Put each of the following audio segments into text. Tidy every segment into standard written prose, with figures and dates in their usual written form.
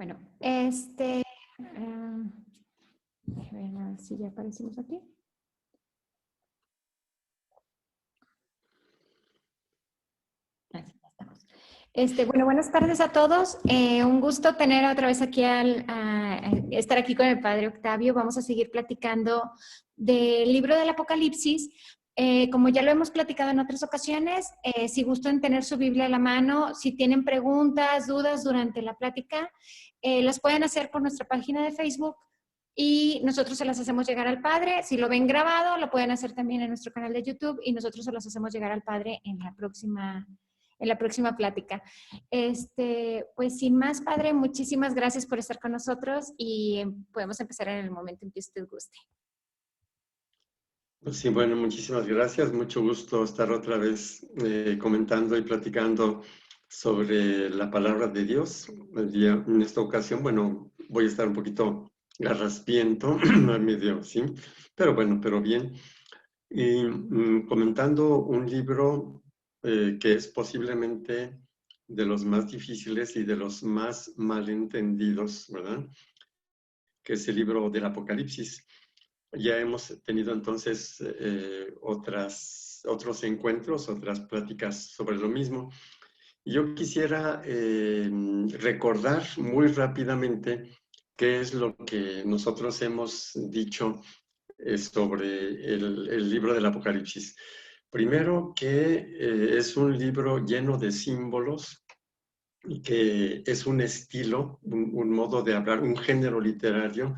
Bueno, a ver si ya aparecimos aquí. Así ya estamos. Bueno, buenas tardes a todos. Un gusto tener otra vez aquí estar aquí con el Padre Octavio. Vamos a seguir platicando del libro del Apocalipsis. Como ya lo hemos platicado en otras ocasiones, si gustan tener su Biblia a la mano, si tienen preguntas, dudas durante la plática, las pueden hacer por nuestra página de Facebook y nosotros se las hacemos llegar al Padre. Si lo ven grabado, lo pueden hacer también en nuestro canal de YouTube y nosotros se las hacemos llegar al Padre en la próxima plática. Pues sin más, Padre, muchísimas gracias por estar con nosotros y podemos empezar en el momento en que usted guste. Sí, bueno, muchísimas gracias. Mucho gusto estar otra vez comentando y platicando sobre la palabra de Dios. En esta ocasión, bueno, voy a estar un poquito garraspiento, medio, ¿sí? Pero bueno, pero bien. Y comentando un libro que es posiblemente de los más difíciles y de los más malentendidos, ¿verdad? Que es el libro del Apocalipsis. Ya hemos tenido entonces otros encuentros, otras pláticas sobre lo mismo. Yo quisiera recordar muy rápidamente qué es lo que nosotros hemos dicho sobre el libro del Apocalipsis. Primero, que es un libro lleno de símbolos y que es un estilo, un modo de hablar, un género literario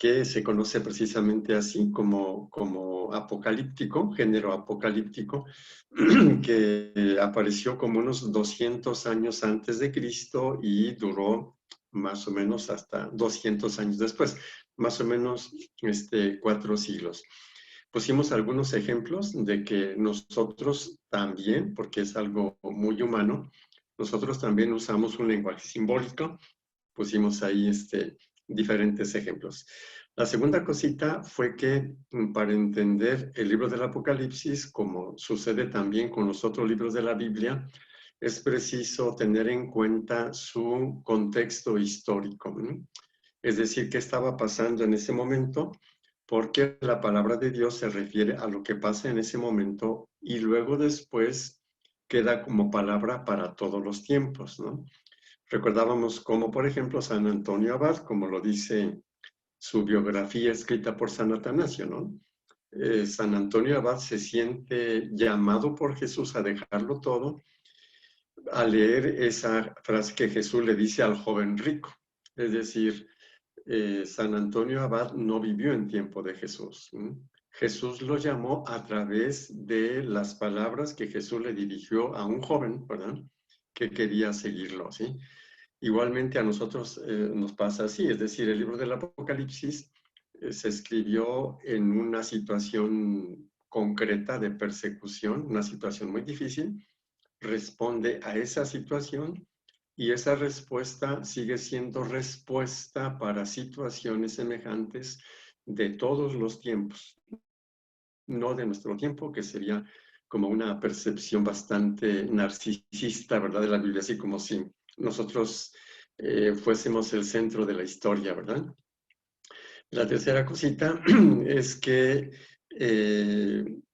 que se conoce precisamente así como apocalíptico, género apocalíptico, que apareció como unos 200 años antes de Cristo y duró más o menos hasta 200 años después, más o menos 4 siglos. Pusimos algunos ejemplos de que nosotros también, porque es algo muy humano, nosotros también usamos un lenguaje simbólico. Pusimos ahí diferentes ejemplos. La segunda cosita fue que para entender el libro del Apocalipsis, como sucede también con los otros libros de la Biblia, es preciso tener en cuenta su contexto histórico. Es decir, qué estaba pasando en ese momento, porque la palabra de Dios se refiere a lo que pasa en ese momento y luego después queda como palabra para todos los tiempos, ¿no? Recordábamos como, por ejemplo, San Antonio Abad, como lo dice su biografía escrita por San Atanasio, ¿no? San Antonio Abad se siente llamado por Jesús a dejarlo todo, a leer esa frase que Jesús le dice al joven rico. Es decir, San Antonio Abad no vivió en tiempo de Jesús. Jesús lo llamó a través de las palabras que Jesús le dirigió a un joven, ¿verdad?, que quería seguirlo, ¿sí? Igualmente a nosotros nos pasa así, es decir, el libro del Apocalipsis se escribió en una situación concreta de persecución, una situación muy difícil, responde a esa situación y esa respuesta sigue siendo respuesta para situaciones semejantes de todos los tiempos, no de nuestro tiempo, que sería como una percepción bastante narcisista, ¿verdad?, de la Biblia, así como si nosotros fuésemos el centro de la historia, ¿verdad? La tercera cosita es que,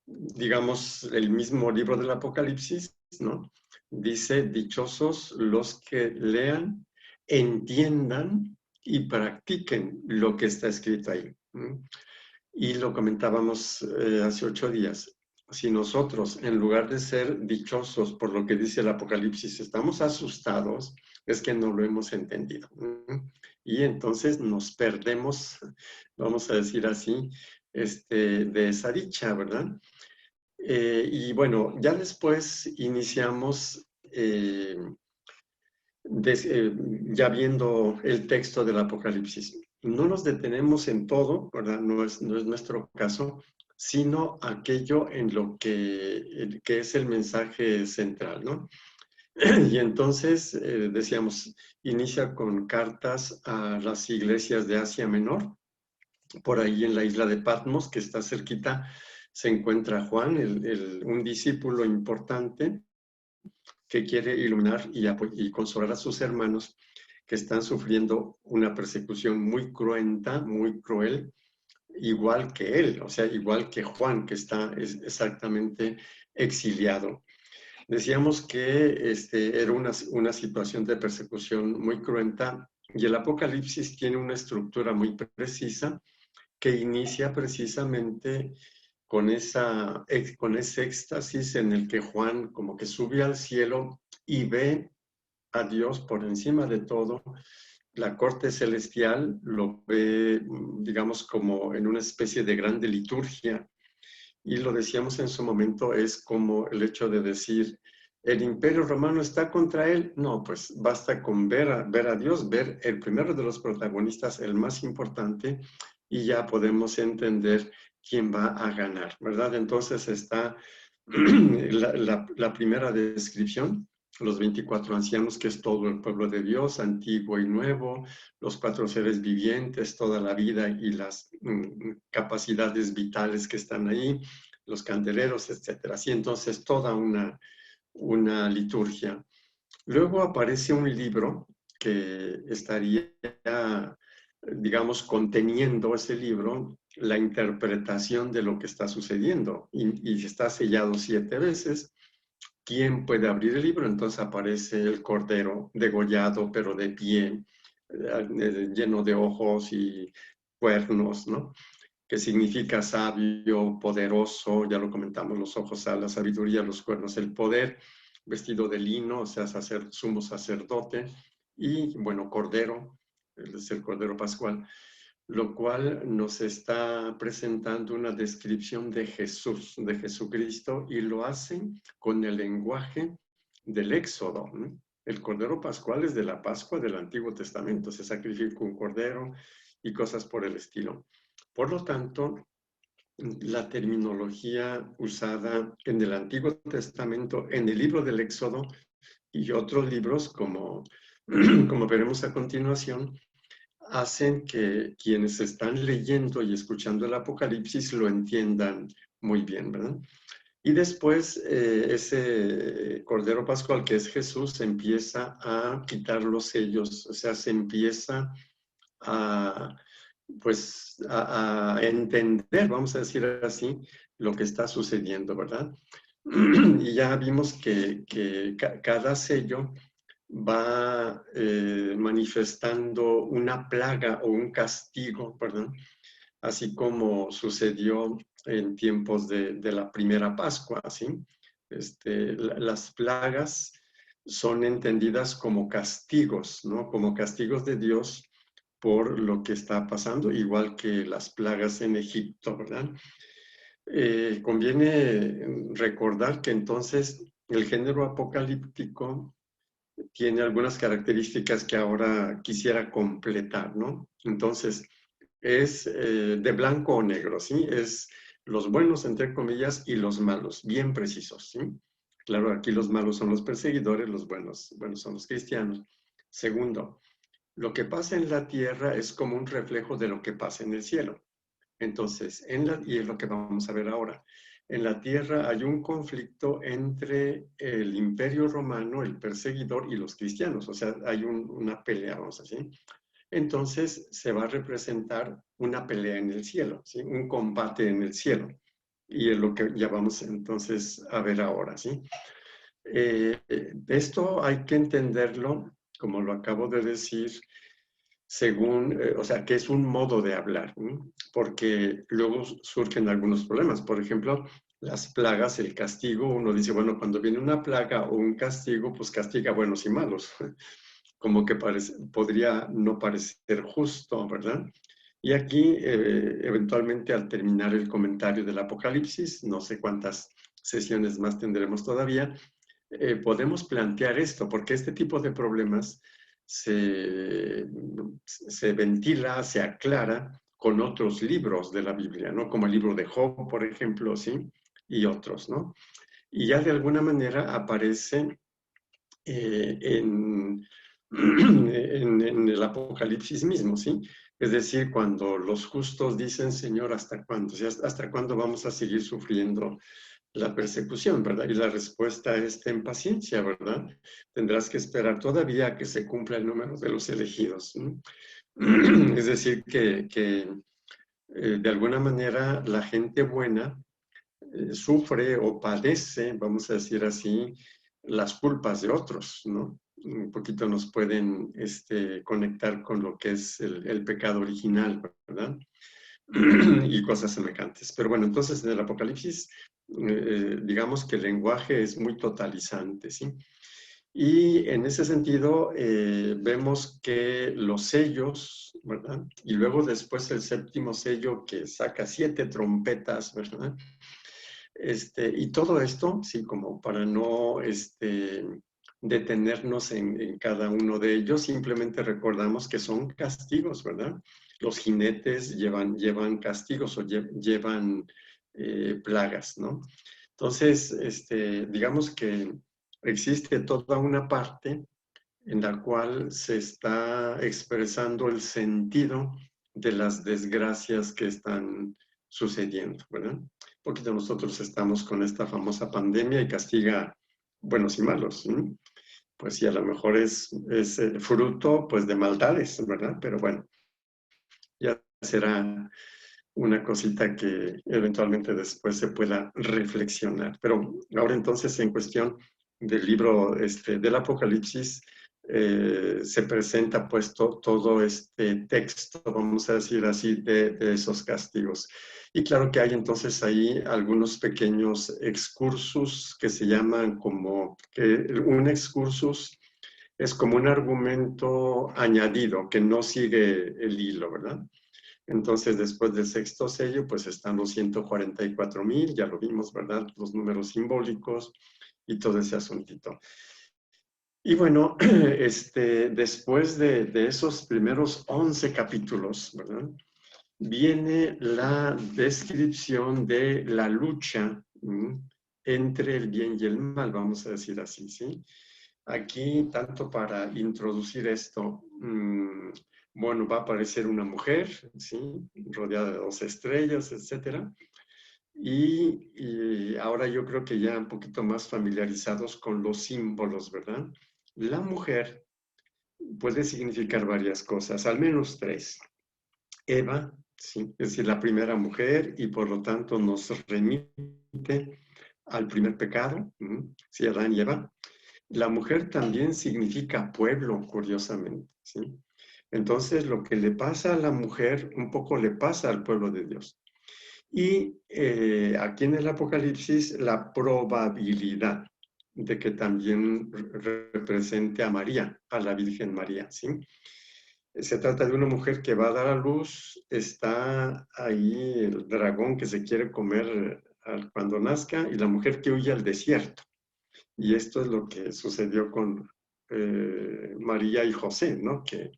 digamos, el mismo libro del Apocalipsis, ¿no?, dice, dichosos los que lean, entiendan y practiquen lo que está escrito ahí. Y lo comentábamos hace 8 días. Si nosotros, en lugar de ser dichosos por lo que dice el Apocalipsis, estamos asustados, es que no lo hemos entendido. Y entonces nos perdemos, vamos a decir así, de esa dicha, ¿verdad? Y bueno, ya después iniciamos, ya viendo el texto del Apocalipsis. No nos detenemos en todo, ¿verdad? No es nuestro caso, sino aquello en lo que es el mensaje central, ¿no? Y entonces, decíamos, inicia con cartas a las iglesias de Asia Menor. Por ahí en la isla de Patmos, que está cerquita, se encuentra Juan, un discípulo importante que quiere iluminar y consolar a sus hermanos que están sufriendo una persecución muy cruenta, muy cruel, igual que él, o sea, igual que Juan, que está exactamente exiliado. Decíamos que era una situación de persecución muy cruenta y el Apocalipsis tiene una estructura muy precisa que inicia precisamente con ese éxtasis en el que Juan como que sube al cielo y ve a Dios por encima de todo. La corte celestial lo ve, digamos, como en una especie de grande liturgia. Y lo decíamos en su momento, es como el hecho de decir, ¿el imperio romano está contra él? No, pues basta con ver a Dios, ver el primero de los protagonistas, el más importante, y ya podemos entender quién va a ganar, ¿verdad? Entonces está la primera descripción, los 24 ancianos, que es todo el pueblo de Dios, antiguo y nuevo, los 4 seres vivientes, toda la vida y las capacidades vitales que están ahí, los candeleros, etcétera. Así entonces toda una liturgia. Luego aparece un libro que estaría, digamos, conteniendo ese libro la interpretación de lo que está sucediendo y está sellado 7 veces. ¿Quién puede abrir el libro? Entonces aparece el cordero degollado, pero de pie, lleno de ojos y cuernos, ¿no? Que significa sabio, poderoso, ya lo comentamos, los ojos a la sabiduría, los cuernos el poder, vestido de lino, o sea, sumo sacerdote, y bueno, cordero, es el cordero pascual, lo cual nos está presentando una descripción de Jesús, de Jesucristo, y lo hacen con el lenguaje del Éxodo, ¿no? El cordero pascual es de la Pascua del Antiguo Testamento, se sacrifica un cordero y cosas por el estilo. Por lo tanto, la terminología usada en el Antiguo Testamento, en el libro del Éxodo y otros libros, como veremos a continuación, hacen que quienes están leyendo y escuchando el Apocalipsis lo entiendan muy bien, ¿verdad? Y después ese Cordero Pascual, que es Jesús, empieza a quitar los sellos, o sea, se empieza a, pues, a entender, vamos a decir así, lo que está sucediendo, ¿verdad? Y ya vimos que cada sello va manifestando una plaga o un castigo, ¿verdad? Así como sucedió en tiempos de la primera Pascua, ¿sí? Las plagas son entendidas como castigos, ¿no? Como castigos de Dios por lo que está pasando, igual que las plagas en Egipto, ¿verdad? Conviene recordar que entonces el género apocalíptico tiene algunas características que ahora quisiera completar, ¿no? Entonces, es de blanco o negro, ¿sí? Es los buenos, entre comillas, y los malos, bien precisos, ¿sí? Claro, aquí los malos son los perseguidores, los buenos son los cristianos. Segundo, lo que pasa en la tierra es como un reflejo de lo que pasa en el cielo. Entonces, y es lo que vamos a ver ahora, en la tierra hay un conflicto entre el imperio romano, el perseguidor, y los cristianos, o sea, hay una pelea, vamos a decir. Entonces se va a representar una pelea en el cielo, ¿sí? Un combate en el cielo. Y es lo que ya vamos entonces a ver ahora, ¿sí? Esto hay que entenderlo, como lo acabo de decir, según, o sea, que es un modo de hablar, ¿no? Porque luego surgen algunos problemas. Por ejemplo, las plagas, el castigo, uno dice, bueno, cuando viene una plaga o un castigo, pues castiga buenos y malos. Como que podría no parecer justo, ¿verdad? Y aquí, eventualmente, al terminar el comentario del Apocalipsis, no sé cuántas sesiones más tendremos todavía, podemos plantear esto, porque este tipo de problemas se ventila, se aclara con otros libros de la Biblia, ¿no? Como el libro de Job, por ejemplo, ¿sí? Y otros, ¿no? Y ya de alguna manera aparece en el Apocalipsis mismo, ¿sí? Es decir, cuando los justos dicen, Señor, ¿hasta cuándo? O sea, ¿hasta cuándo vamos a seguir sufriendo la persecución, ¿verdad? Y la respuesta es: ten paciencia, ¿verdad? Tendrás que esperar todavía a que se cumpla el número de los elegidos. Es decir, que de alguna manera la gente buena sufre o padece, vamos a decir así, las culpas de otros, ¿no? Un poquito nos pueden conectar con lo que es el pecado original, ¿verdad? Y cosas semejantes. Pero bueno, entonces en el Apocalipsis, digamos que el lenguaje es muy totalizante, ¿sí? Y en ese sentido vemos que los sellos, ¿verdad? Y luego después el séptimo sello que saca 7 trompetas, ¿verdad? Y todo esto, sí, como para no detenernos en cada uno de ellos, simplemente recordamos que son castigos, ¿verdad? Los jinetes llevan castigos o llevan plagas, ¿no? Entonces, digamos que existe toda una parte en la cual se está expresando el sentido de las desgracias que están sucediendo, ¿verdad? Porque nosotros estamos con esta famosa pandemia y castiga buenos y malos, ¿sí? Pues sí, a lo mejor es fruto, pues, de maldades, ¿verdad? Pero bueno, ya será una cosita que eventualmente después se pueda reflexionar. Pero ahora entonces, en cuestión del libro del Apocalipsis, se presenta pues todo este texto, vamos a decir así, de esos castigos. Y claro que hay entonces ahí algunos pequeños excursus que se llaman como, que un excursus es como un argumento añadido que no sigue el hilo, ¿verdad? Entonces, después del sexto sello, pues están los 144,000, ya lo vimos, ¿verdad? Los números simbólicos y todo ese asuntito. Y bueno, después de esos primeros 11 capítulos, ¿verdad? Viene la descripción de la lucha entre el bien y el mal, vamos a decir así, ¿sí? Aquí, tanto para introducir esto, bueno, va a aparecer una mujer, ¿sí? Rodeada de 2 estrellas, etcétera. Y ahora yo creo que ya un poquito más familiarizados con los símbolos, ¿verdad? La mujer puede significar varias cosas, al menos 3. Eva, ¿sí? Es decir, la primera mujer, y por lo tanto nos remite al primer pecado, ¿sí? Adán y Eva. La mujer también significa pueblo, curiosamente, ¿sí? Entonces, lo que le pasa a la mujer, un poco le pasa al pueblo de Dios. Y aquí en el Apocalipsis, la probabilidad de que también represente a María, a la Virgen María, ¿sí? Se trata de una mujer que va a dar a luz, está ahí el dragón que se quiere comer cuando nazca, y la mujer que huye al desierto. Y esto es lo que sucedió con María y José, ¿no? Que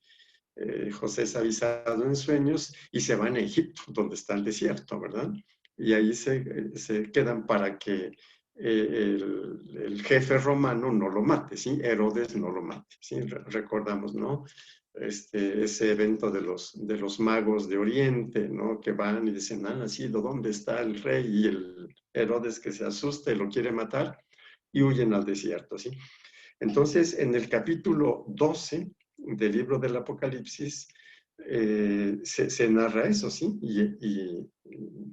José es avisado en sueños y se van a Egipto, donde está el desierto, ¿verdad? Y ahí se quedan para que el jefe romano no lo mate, ¿sí? Herodes no lo mate, ¿sí? Recordamos, ¿no? Ese evento de los magos de Oriente, ¿no? Que van y dicen, sí, ¿dónde está el rey? Y el Herodes, que se asusta y lo quiere matar, y huyen al desierto, ¿sí? Entonces, en el capítulo 12 del libro del Apocalipsis, se narra eso, ¿sí? Y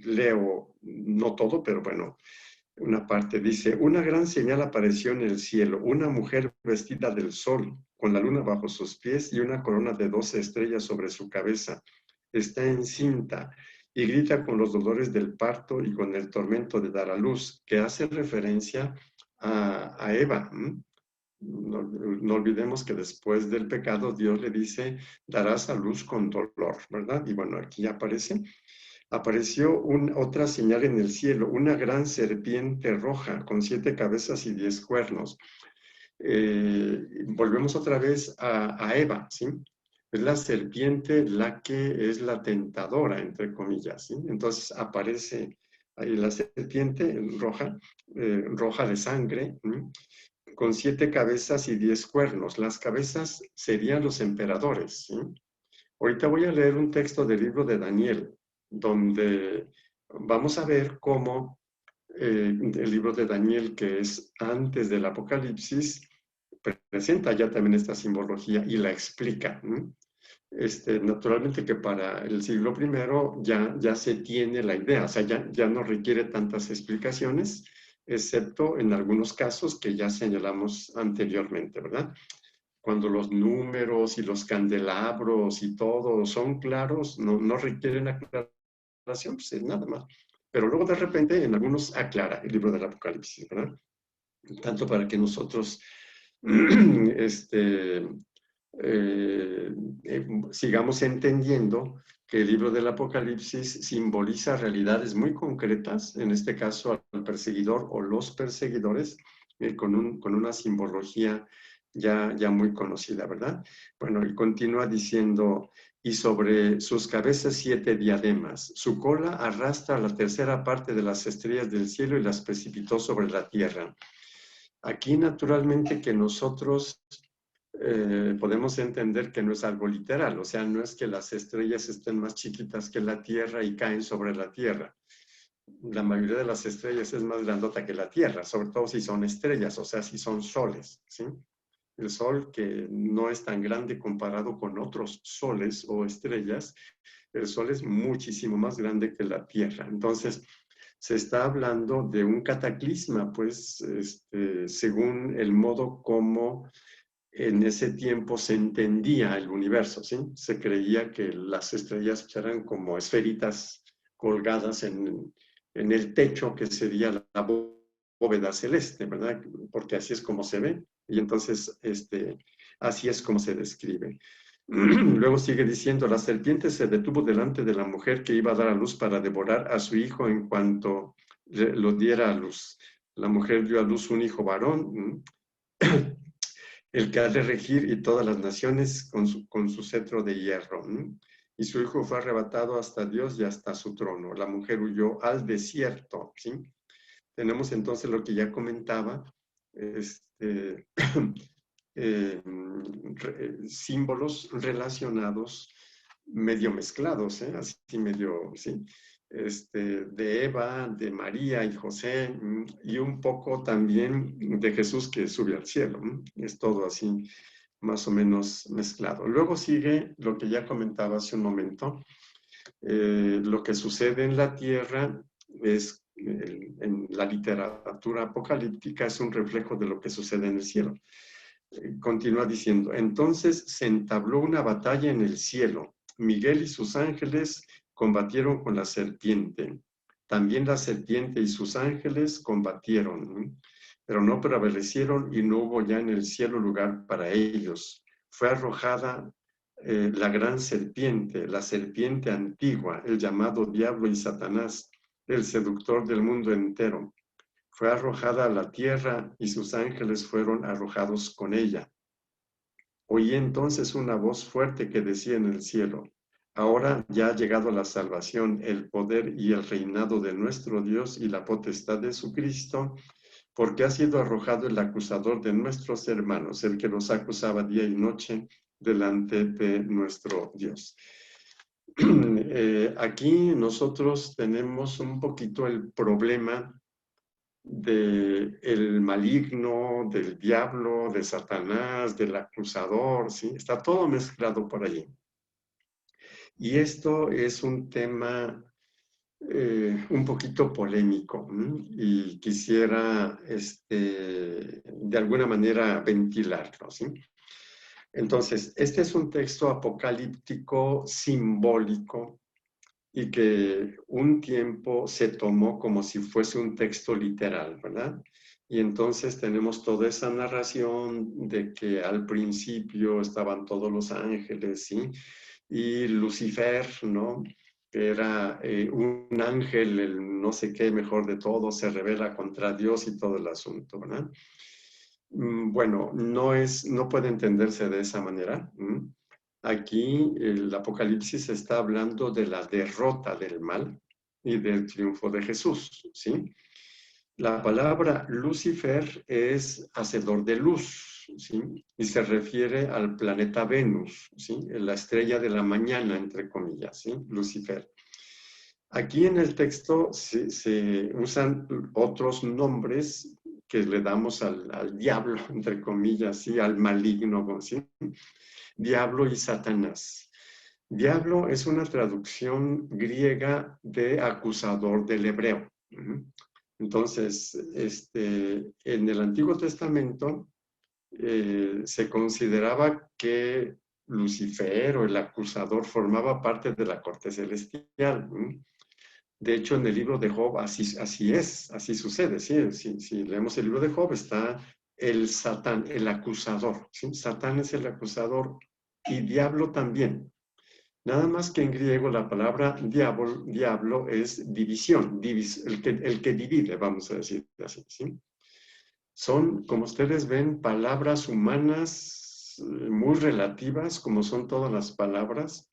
leo, no todo, pero bueno, una parte dice: una gran señal apareció en el cielo, una mujer vestida del sol, con la luna bajo sus pies y una corona de 12 estrellas sobre su cabeza. Está encinta y grita con los dolores del parto y con el tormento de dar a luz, que hace referencia a Eva. No olvidemos que después del pecado Dios le dice: darás a luz con dolor, ¿verdad? Y bueno, aquí apareció otra señal en el cielo, una gran serpiente roja con 7 cabezas y 10 cuernos. Volvemos otra vez a Eva, ¿sí? Es la serpiente la que es la tentadora, entre comillas, ¿sí? Entonces aparece ahí la serpiente roja, roja de sangre, con 7 cabezas y 10 cuernos. Las cabezas serían los emperadores, ¿sí? Ahorita voy a leer un texto del libro de Daniel, donde vamos a ver cómo el libro de Daniel, que es antes del Apocalipsis, presenta ya también esta simbología y la explica. Naturalmente que para el siglo I ya se tiene la idea, o sea, ya no requiere tantas explicaciones, excepto en algunos casos que ya señalamos anteriormente, ¿verdad? Cuando los números y los candelabros y todo son claros, no requieren aclaración, pues es nada más. Pero luego de repente en algunos aclara el libro del Apocalipsis, ¿verdad? Tanto para que nosotros sigamos entendiendo que el libro del Apocalipsis simboliza realidades muy concretas, en este caso al perseguidor o los perseguidores, con una simbología ya muy conocida, ¿verdad? Bueno, y continúa diciendo, y sobre sus cabezas 7 diademas, su cola arrastra la tercera parte de las estrellas del cielo y las precipitó sobre la tierra. Aquí naturalmente que nosotros podemos entender que no es algo literal, o sea, no es que las estrellas estén más chiquitas que la Tierra y caen sobre la Tierra. La mayoría de las estrellas es más grandota que la Tierra, sobre todo si son estrellas, o sea, si son soles, ¿sí? El Sol, que no es tan grande comparado con otros soles o estrellas, el Sol es muchísimo más grande que la Tierra. Entonces, se está hablando de un cataclisma, pues, según el modo como en ese tiempo se entendía el universo, ¿sí? Se creía que las estrellas eran como esferitas colgadas en el techo, que sería la bóveda celeste, ¿verdad? Porque así es como se ve, y entonces así es como se describe. Luego sigue diciendo, la serpiente se detuvo delante de la mujer que iba a dar a luz para devorar a su hijo en cuanto lo diera a luz. La mujer dio a luz un hijo varón, el que ha de regir y todas las naciones con su cetro de hierro. Y su hijo fue arrebatado hasta Dios y hasta su trono. La mujer huyó al desierto, ¿sí? Tenemos entonces lo que ya comentaba, símbolos relacionados, medio mezclados, así medio, ¿sí? De Eva, de María y José, y un poco también de Jesús que sube al cielo. Es todo así, más o menos mezclado. Luego sigue lo que ya comentaba hace un momento. Lo que sucede en la tierra es, en la literatura apocalíptica, es un reflejo de lo que sucede en el cielo. Continúa diciendo, entonces se entabló una batalla en el cielo. Miguel y sus ángeles combatieron con la serpiente. También la serpiente y sus ángeles combatieron, pero no prevalecieron y no hubo ya en el cielo lugar para ellos. Fue arrojada la gran serpiente, la serpiente antigua, el llamado diablo y Satanás, el seductor del mundo entero. Fue arrojada a la tierra y sus ángeles fueron arrojados con ella. Oí entonces una voz fuerte que decía en el cielo, ahora ya ha llegado la salvación, el poder y el reinado de nuestro Dios y la potestad de su Cristo, porque ha sido arrojado el acusador de nuestros hermanos, el que los acusaba día y noche delante de nuestro Dios. Aquí nosotros tenemos un poquito el problema del maligno, del diablo, de Satanás, del acusador, ¿sí? Está todo mezclado por allí. Y esto es un tema un poquito polémico, y quisiera de alguna manera ventilarlo, ¿sí? Entonces, este es un texto apocalíptico simbólico y que un tiempo se tomó como si fuese un texto literal, ¿verdad? Y entonces tenemos toda esa narración de que al principio estaban todos los ángeles, ¿sí? Y Lucifer, ¿no? Que era un ángel, el no sé qué mejor de todo, se revela contra Dios y todo el asunto, ¿verdad? Bueno, no puede entenderse de esa manera. Aquí el Apocalipsis está hablando de la derrota del mal y del triunfo de Jesús, ¿sí? La palabra Lucifer es hacedor de luz, ¿sí? Y se refiere al planeta Venus, ¿sí? La estrella de la mañana, entre comillas, ¿sí? Lucifer. Aquí en el texto se usan otros nombres que le damos al diablo, entre comillas, ¿sí? Al maligno, ¿sí? Diablo y Satanás. Diablo es una traducción griega de acusador del hebreo. Entonces, en el Antiguo Testamento se consideraba que Lucifer o el acusador formaba parte de la corte celestial. De hecho, en el libro de Job así es, así sucede. ¿Sí? Si leemos el libro de Job, está el Satán, el acusador. ¿Sí? Satán es el acusador y diablo también. Nada más que en griego la palabra diablo es división, el que divide, vamos a decir así. ¿Sí? Son, como ustedes ven, palabras humanas muy relativas, como son todas las palabras,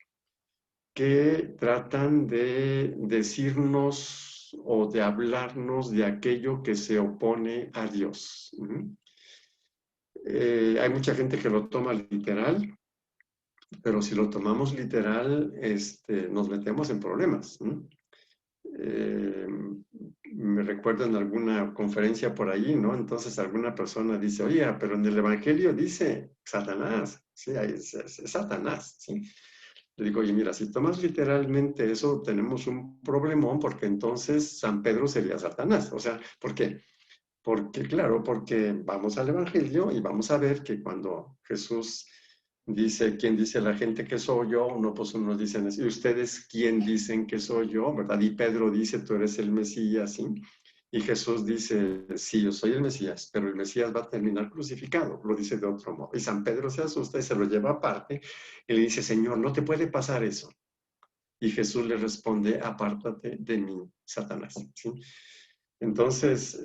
que tratan de decirnos o de hablarnos de aquello que se opone a Dios. Hay mucha gente que lo toma literal, pero si lo tomamos literal, nos metemos en problemas. Me recuerdo en alguna conferencia por allí, ¿no? Entonces alguna persona dice, oye, pero en el Evangelio dice Satanás, ¿sí? Es Satanás, ¿sí? Le digo, oye, mira, si tomas literalmente eso, tenemos un problemón porque entonces San Pedro sería Satanás. O sea, ¿por qué? Porque, claro, porque vamos al Evangelio y vamos a ver que cuando Jesús dice, ¿quién dice la gente que soy yo? No, pues unos dicen así, ¿ustedes quién dicen que soy yo? ¿Verdad? Y Pedro dice, tú eres el Mesías, ¿sí? Y Jesús dice, sí, yo soy el Mesías, pero el Mesías va a terminar crucificado, lo dice de otro modo. Y San Pedro se asusta y se lo lleva aparte y le dice, Señor, no te puede pasar eso. Y Jesús le responde, apártate de mí, Satanás, ¿sí? Entonces,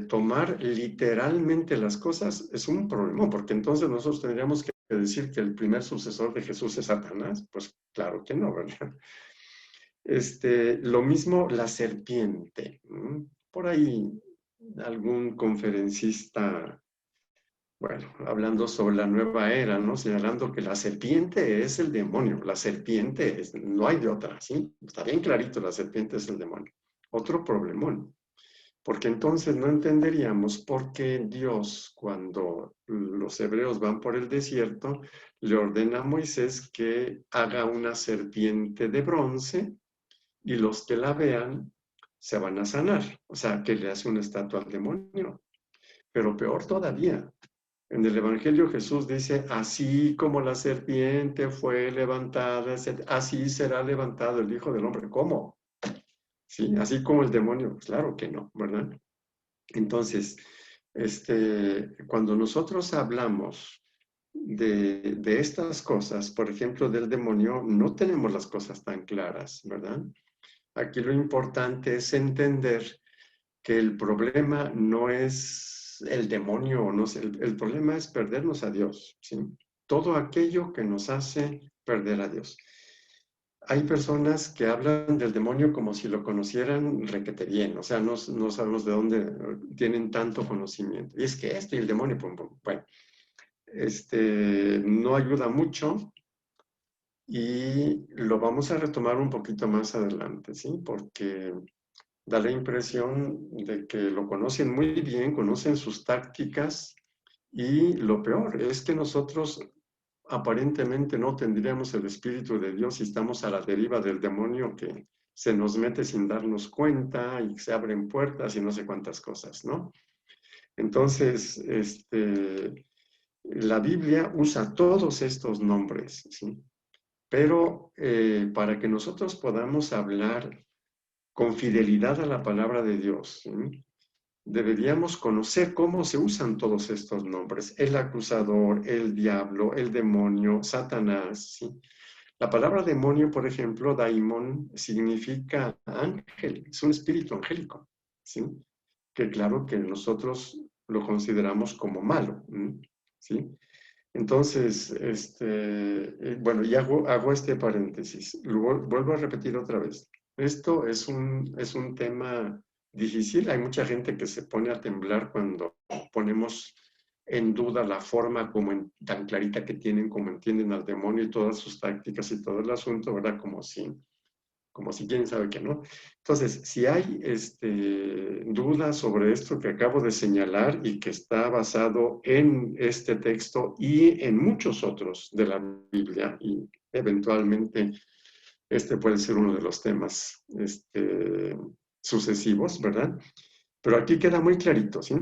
tomar literalmente las cosas es un problema, porque entonces nosotros tendríamos que decir que el primer sucesor de Jesús es Satanás. Pues claro que no, ¿verdad? Lo mismo la serpiente. Por ahí algún conferencista, bueno, hablando sobre la nueva era, ¿no? Señalando que la serpiente es el demonio, la serpiente es, no hay de otra, ¿sí? Está bien clarito, la serpiente es el demonio. Otro problemón. Porque entonces no entenderíamos por qué Dios, cuando los hebreos van por el desierto, le ordena a Moisés que haga una serpiente de bronce y los que la vean se van a sanar. O sea, que le hace una estatua al demonio. Pero peor todavía, en el Evangelio Jesús dice, así como la serpiente fue levantada, así será levantado el Hijo del Hombre. ¿Cómo? ¿Sí? Así como el demonio. Claro que no, ¿verdad? Entonces, cuando nosotros hablamos de estas cosas, por ejemplo, del demonio, no tenemos las cosas tan claras, ¿verdad? Aquí lo importante es entender que el problema no es el demonio, no es el problema es perdernos a Dios, ¿sí? Todo aquello que nos hace perder a Dios. Hay personas que hablan del demonio como si lo conocieran requete bien, o sea, no sabemos de dónde tienen tanto conocimiento. Y es que esto y el demonio, pum, pum. Bueno, no ayuda mucho y lo vamos a retomar un poquito más adelante, ¿sí? Porque da la impresión de que lo conocen muy bien, conocen sus tácticas y lo peor es que nosotros aparentemente no tendríamos el Espíritu de Dios y estamos a la deriva del demonio que se nos mete sin darnos cuenta y se abren puertas y no sé cuántas cosas, ¿no? Entonces, la Biblia usa todos estos nombres, ¿sí? Pero para que nosotros podamos hablar con fidelidad a la palabra de Dios, ¿sí? Deberíamos conocer cómo se usan todos estos nombres: el acusador, el diablo, el demonio, Satanás, ¿sí? La palabra demonio, por ejemplo, daimon, significa ángel, es un espíritu angélico, ¿sí? Que claro que nosotros lo consideramos como malo, ¿sí? Entonces, bueno, y hago este paréntesis. Vuelvo a repetir otra vez. Esto es un tema difícil. Hay mucha gente que se pone a temblar cuando ponemos en duda la forma tan clarita que tienen, como entienden al demonio y todas sus tácticas y todo el asunto, ¿verdad? como si quién sabe qué, ¿no? Entonces, si hay dudas sobre esto que acabo de señalar y que está basado en este texto y en muchos otros de la Biblia, y eventualmente este puede ser uno de los temas sucesivos, ¿verdad? Pero aquí queda muy clarito, ¿sí?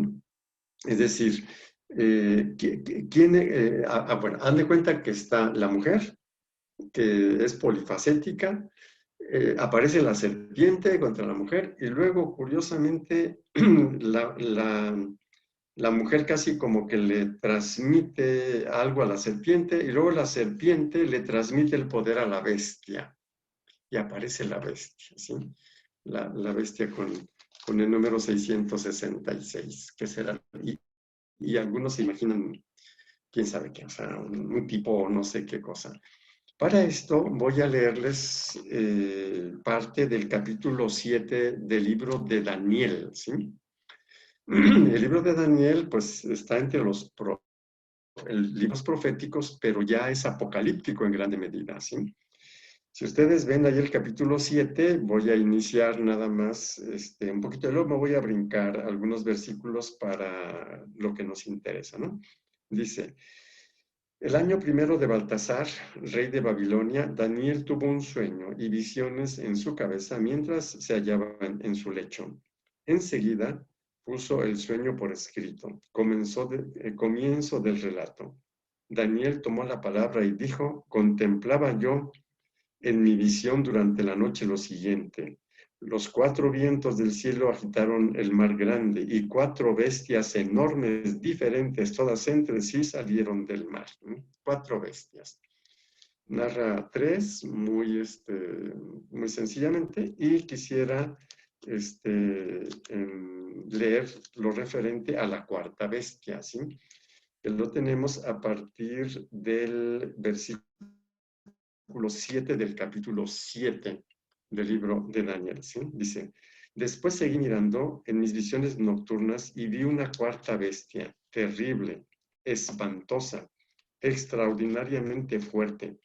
Es decir, bueno, han de cuenta que está la mujer, que es polifacética, aparece la serpiente contra la mujer y luego, curiosamente, la mujer casi como que le transmite algo a la serpiente y luego la serpiente le transmite el poder a la bestia y aparece la bestia, ¿sí? La bestia con el número 666, que será, y algunos se imaginan, quién sabe qué, o sea, un tipo no sé qué cosa. Para esto voy a leerles parte del capítulo 7 del libro de Daniel, ¿sí? El libro de Daniel, pues, está entre los libros proféticos, pero ya es apocalíptico en grande medida, ¿sí? Si ustedes ven ahí el capítulo 7, voy a iniciar nada más un poquito, luego me voy a brincar algunos versículos para lo que nos interesa, ¿no? Dice: el año primero de Baltasar, rey de Babilonia, Daniel tuvo un sueño y visiones en su cabeza mientras se hallaba en su lecho. Enseguida puso el sueño por escrito. Comienzo del relato. Daniel tomó la palabra y dijo: contemplaba yo en mi visión durante la noche lo siguiente. Los 4 vientos del cielo agitaron el mar grande y 4 bestias enormes, diferentes, todas entre sí, salieron del mar. 4 bestias. Narra 3 muy sencillamente, y quisiera leer lo referente a la 4ª bestia, ¿sí? Que lo tenemos a partir del versículo 7 del capítulo 7 del libro de Daniel, ¿sí? Dice: después seguí mirando en mis visiones nocturnas y vi una 4ª bestia, terrible, espantosa, extraordinariamente fuerte.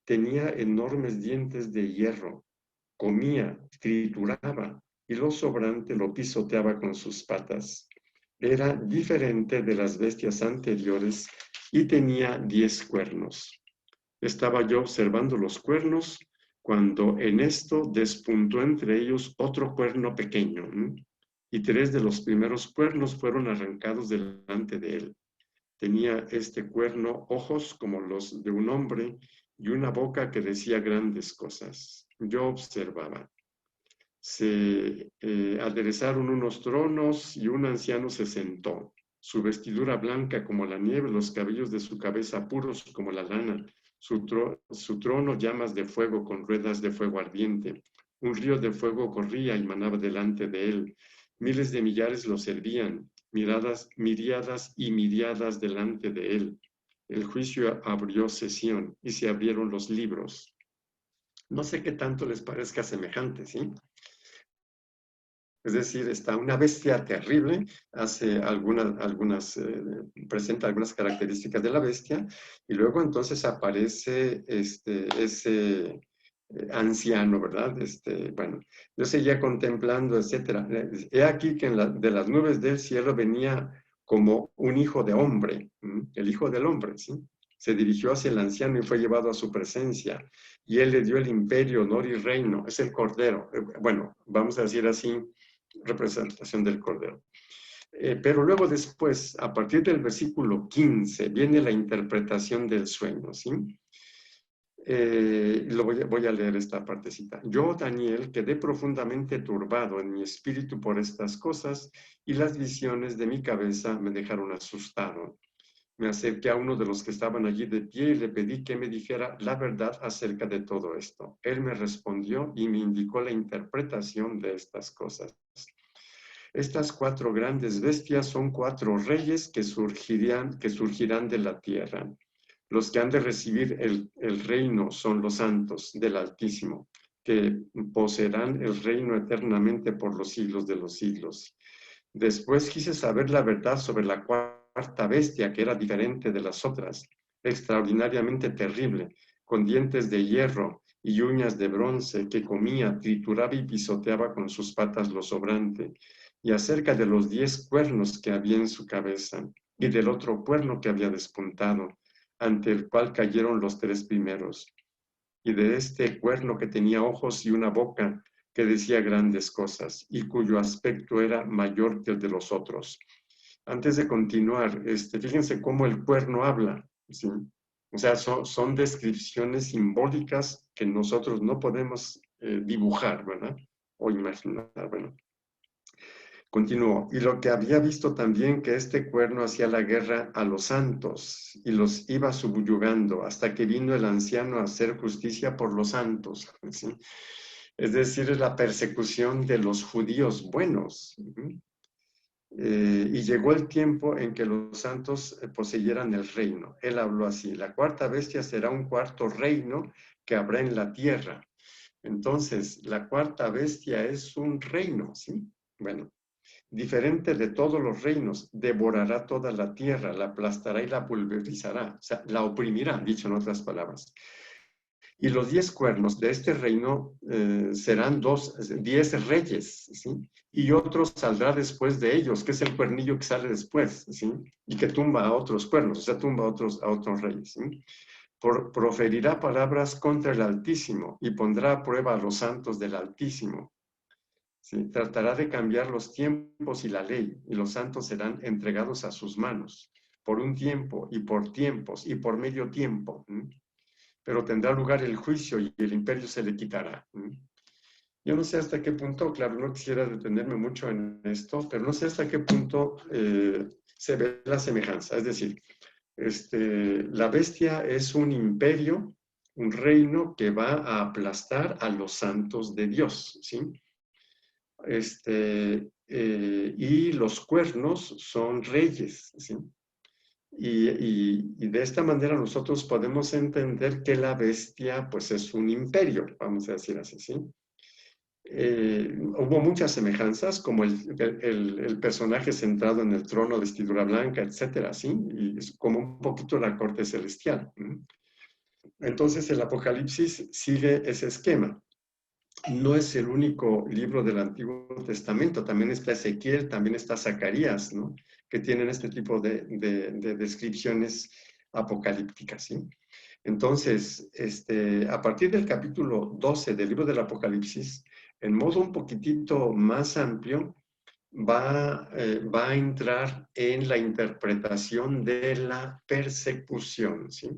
Tenía enormes dientes de hierro, comía, trituraba y lo sobrante lo pisoteaba con sus patas. Era diferente de las bestias anteriores y tenía 10 cuernos. Estaba yo observando los cuernos cuando en esto despuntó entre ellos otro cuerno pequeño, y 3 de los primeros cuernos fueron arrancados delante de él. Tenía este cuerno ojos como los de un hombre y una boca que decía grandes cosas. Yo observaba. Se aderezaron unos tronos y un anciano se sentó. Su vestidura blanca como la nieve, los cabellos de su cabeza puros como la lana. Su trono llamas de fuego con ruedas de fuego ardiente. Un río de fuego corría y manaba delante de él. Miles de millares lo servían, miríadas y miriadas delante de él. El juicio abrió sesión y se abrieron los libros. No sé qué tanto les parezca semejante, ¿sí? Es decir, está una bestia terrible, presenta algunas características de la bestia, y luego entonces aparece ese anciano, ¿verdad? Bueno, yo seguía contemplando, etcétera. He aquí que de las nubes del cielo venía como un hijo de hombre, el hijo del hombre, ¿sí? Se dirigió hacia el anciano y fue llevado a su presencia, y él le dio el imperio, honor y reino, es el Cordero. Bueno, vamos a decir así, representación del Cordero. Pero luego después, a partir del versículo 15, viene la interpretación del sueño, ¿sí? Voy a leer esta partecita. Yo, Daniel, quedé profundamente turbado en mi espíritu por estas cosas y las visiones de mi cabeza me dejaron asustado. Me acerqué a uno de los que estaban allí de pie y le pedí que me dijera la verdad acerca de todo esto. Él me respondió y me indicó la interpretación de estas cosas. Estas 4 grandes bestias son 4 reyes que surgirán de la tierra. Los que han de recibir el reino son los santos del Altísimo, que poseerán el reino eternamente por los siglos de los siglos. Después quise saber la verdad sobre la 4ª bestia, que era diferente de las otras, extraordinariamente terrible, con dientes de hierro y uñas de bronce, que comía, trituraba y pisoteaba con sus patas lo sobrante, y acerca de los 10 cuernos que había en su cabeza, y del otro cuerno que había despuntado, ante el cual cayeron los 3 primeros, y de este cuerno que tenía ojos y una boca, que decía grandes cosas, y cuyo aspecto era mayor que el de los otros. Antes de continuar, fíjense cómo el cuerno habla, ¿sí? O sea, son descripciones simbólicas que nosotros no podemos dibujar, ¿verdad? O imaginar, bueno. Continúo. Y lo que había visto también, que este cuerno hacía la guerra a los santos y los iba subyugando hasta que vino el anciano a hacer justicia por los santos, ¿sí? Es decir, es la persecución de los judíos buenos. Y llegó el tiempo en que los santos poseyeran el reino. Él habló así: la cuarta bestia será un cuarto reino que habrá en la tierra. Entonces, la cuarta bestia es un reino, ¿sí? Bueno, diferente de todos los reinos, devorará toda la tierra, la aplastará y la pulverizará, o sea, la oprimirá, dicho en otras palabras. Y los 10 cuernos de este reino serán 10 reyes, ¿sí? Y otro saldrá después de ellos, que es el cuernillo que sale después, ¿sí? Y que tumba a otros cuernos, o sea, tumba a otros reyes, ¿sí? Proferirá palabras contra el Altísimo y pondrá a prueba a los santos del Altísimo. ¿Sí? Tratará de cambiar los tiempos y la ley, y los santos serán entregados a sus manos, por un tiempo y por tiempos y por medio tiempo. Pero tendrá lugar el juicio y el imperio se le quitará. Yo no sé hasta qué punto, claro, no quisiera detenerme mucho en esto, pero no sé hasta qué punto se ve la semejanza. Es decir, la bestia es un imperio, un reino que va a aplastar a los santos de Dios, ¿sí? Y los cuernos son reyes, ¿sí? Y de esta manera nosotros podemos entender que la bestia pues es un imperio, vamos a decir así, ¿sí? Hubo muchas semejanzas, como el personaje centrado en el trono, vestidura blanca, etcétera, ¿sí? Y es como un poquito la corte celestial. Entonces el Apocalipsis sigue ese esquema. No es el único libro del Antiguo Testamento, también está Ezequiel, también está Zacarías, ¿no? Que tienen este tipo de descripciones apocalípticas, ¿sí? Entonces, a partir del capítulo 12 del libro del Apocalipsis, en modo un poquitito más amplio, va a entrar en la interpretación de la persecución, ¿sí?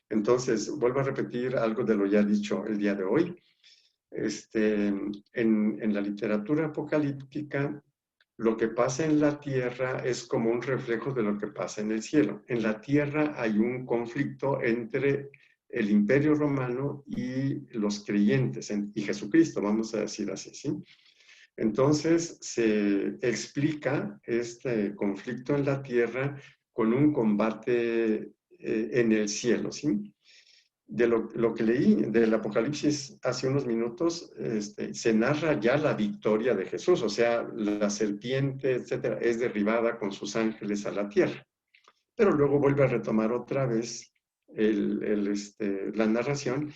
Entonces, vuelvo a repetir algo de lo ya dicho el día de hoy. En la literatura apocalíptica, lo que pasa en la tierra es como un reflejo de lo que pasa en el cielo. En la tierra hay un conflicto entre el Imperio Romano y los creyentes, y Jesucristo, vamos a decir así, ¿sí? Entonces se explica este conflicto en la tierra con un combate en el cielo, ¿sí? De lo que leí del Apocalipsis hace unos minutos, se narra ya la victoria de Jesús, o sea, la serpiente, etcétera, es derribada con sus ángeles a la tierra. Pero luego vuelve a retomar otra vez la narración,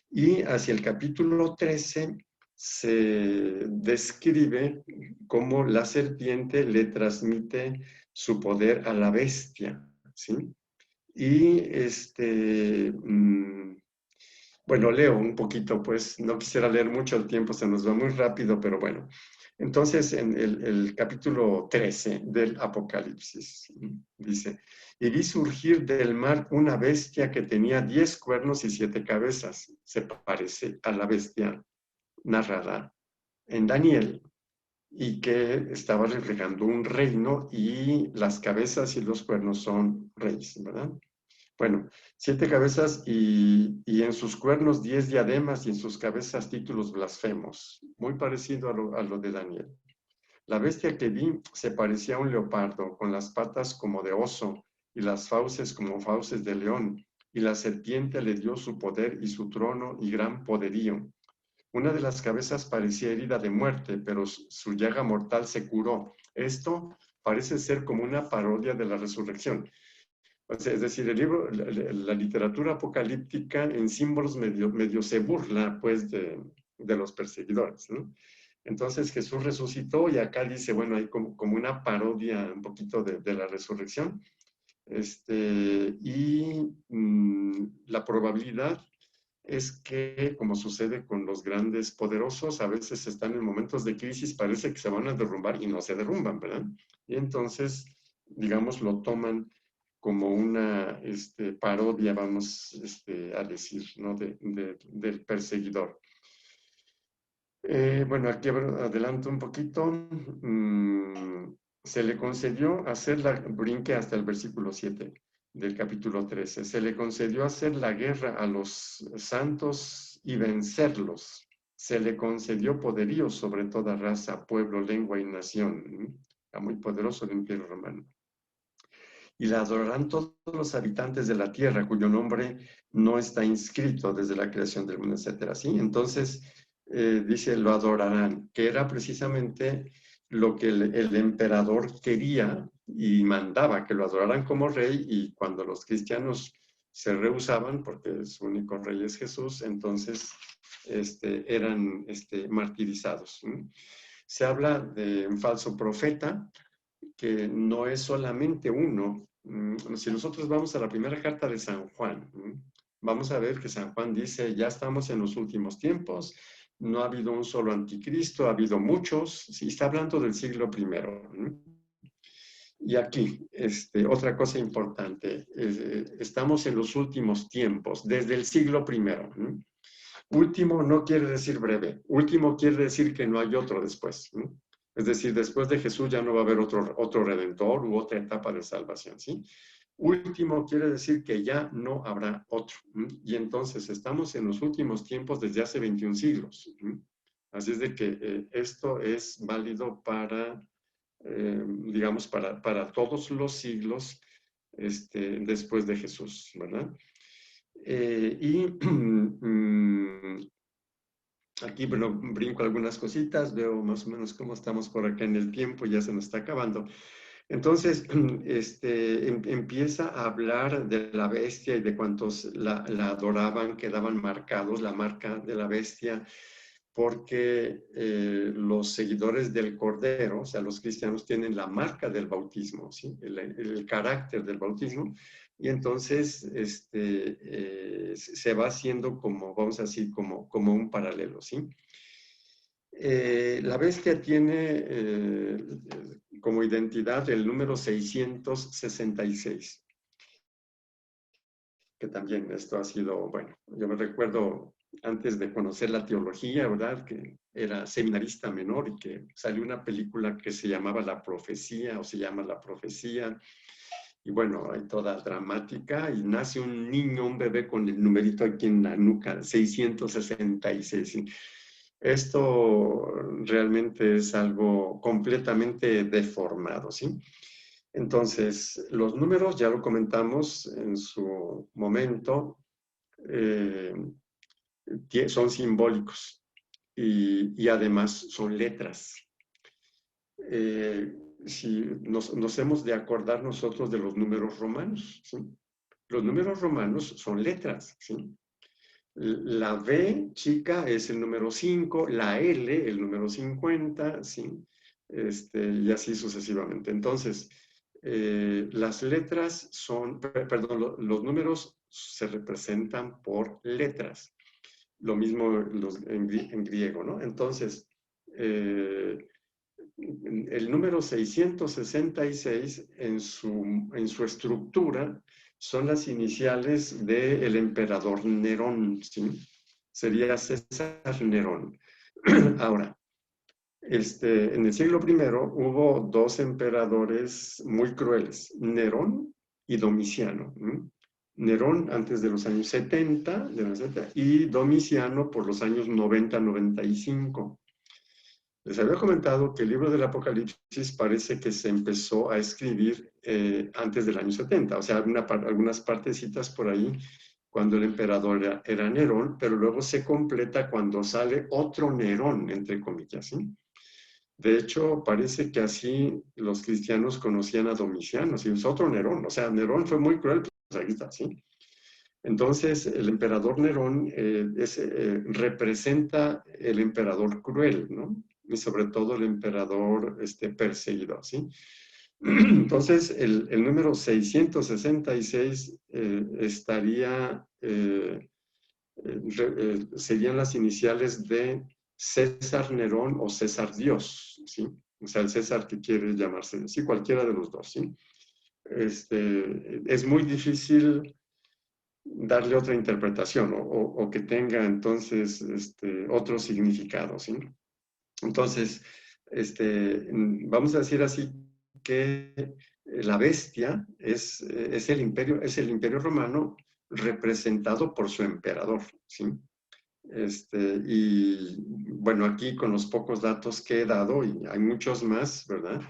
y hacia el capítulo 13 se describe cómo la serpiente le transmite su poder a la bestia, ¿sí? Y bueno, leo un poquito, pues no quisiera leer mucho, el tiempo se nos va muy rápido, pero bueno. Entonces, en el capítulo 13 del Apocalipsis, dice: y vi surgir del mar una bestia que tenía 10 cuernos y 7 cabezas. Se parece a la bestia narrada en Daniel, y que estaba reflejando un reino, y las cabezas y los cuernos son reyes, ¿verdad? Bueno, 7 cabezas y en sus cuernos 10 diademas, y en sus cabezas títulos blasfemos. Muy parecido a lo de Daniel. La bestia que vi se parecía a un leopardo, con las patas como de oso y las fauces como fauces de león. Y la serpiente le dio su poder y su trono y gran poderío. Una de las cabezas parecía herida de muerte, pero su llaga mortal se curó. Esto parece ser como una parodia de la resurrección. O sea, es decir, el libro, la literatura apocalíptica en símbolos medio se burla, pues, de los perseguidores, ¿no? Entonces Jesús resucitó y acá dice, bueno, hay como una parodia un poquito de la resurrección. La probabilidad es que, como sucede con los grandes poderosos, a veces están en momentos de crisis, parece que se van a derrumbar y no se derrumban, ¿verdad? Y entonces, digamos, lo toman como una parodia, vamos a decir, ¿no? Del perseguidor. Bueno, aquí adelanto un poquito. Se le concedió hacer brinque hasta el versículo 7 del capítulo 13. Se le concedió hacer la guerra a los santos y vencerlos. Se le concedió poderío sobre toda raza, pueblo, lengua y nación. Era muy poderoso el Imperio Romano. Y la adorarán todos los habitantes de la tierra, cuyo nombre no está inscrito desde la creación del mundo, etcétera. ¿Sí? Entonces, dice, lo adorarán, que era precisamente lo que el emperador quería y mandaba, que lo adoraran como rey, y cuando los cristianos se rehusaban, porque su único rey es Jesús, entonces eran martirizados. Se habla de un falso profeta, que no es solamente uno. Si nosotros vamos a la primera carta de San Juan, vamos a ver que San Juan dice, ya estamos en los últimos tiempos, no ha habido un solo anticristo, ha habido muchos, sí, está hablando del siglo I. Y aquí, otra cosa importante, estamos en los últimos tiempos, desde el siglo I. Último no quiere decir breve, último quiere decir que no hay otro después. Es decir, después de Jesús ya no va a haber otro redentor u otra etapa de salvación, ¿sí? Último quiere decir que ya no habrá otro. Y entonces estamos en los últimos tiempos desde hace 21 siglos. Así es de que esto es válido para, digamos, para todos los siglos después de Jesús, ¿verdad? Aquí, bueno, brinco algunas cositas, veo más o menos cómo estamos por acá en el tiempo, ya se nos está acabando. Entonces, empieza a hablar de la bestia y de cuantos la adoraban, quedaban marcados, la marca de la bestia, porque los seguidores del Cordero, o sea, los cristianos tienen la marca del bautismo, ¿sí? El carácter del bautismo, y entonces se va haciendo como, vamos a decir, como un paralelo, ¿sí? La bestia tiene como identidad el número 666, que también esto ha sido, bueno, yo me recuerdo antes de conocer la teología, ¿verdad? Que era seminarista menor y que salió una película que se llamaba La Profecía, o se llama La Profecía, y bueno, hay toda dramática, y nace un niño, un bebé con el numerito aquí en la nuca, 666. Esto realmente es algo completamente deformado, ¿sí? Entonces, los números, ya lo comentamos en su momento, son simbólicos y además son letras. Si nos hemos de acordar nosotros de los números romanos, ¿sí? Los números romanos son letras, ¿sí? La V chica es el número 5, la L el número 50, ¿sí? Y así sucesivamente. Entonces, las letras son, perdón, los números se representan por letras. Lo mismo en griego, ¿no? Entonces, el número 666 en su estructura son las iniciales del emperador Nerón, ¿sí? Sería César Nerón. Ahora, en el siglo I hubo dos emperadores muy crueles, Nerón y Domiciano. Nerón antes de los años 70, y Domiciano por los años 90-95. Les había comentado que el libro del Apocalipsis parece que se empezó a escribir antes del año 70, o sea, algunas partecitas por ahí cuando el emperador era Nerón, pero luego se completa cuando sale otro Nerón, entre comillas, ¿sí? De hecho, parece que así los cristianos conocían a Domiciano, ¿sí? Es otro Nerón. O sea, Nerón fue muy cruel, pues ahí está, ¿sí? Entonces, el emperador Nerón representa el emperador cruel, ¿no? Y sobre todo el emperador perseguidor, ¿sí? Entonces, el número 666 estaría, serían las iniciales de César Nerón o César Dios, ¿sí? O sea, el César que quiere llamarse, sí, cualquiera de los dos, ¿sí? Es muy difícil darle otra interpretación o que tenga entonces otro significado, ¿sí? Entonces, vamos a decir así que la bestia es el imperio romano representado por su emperador, ¿sí? Y bueno, aquí con los pocos datos que he dado, y hay muchos más, ¿verdad?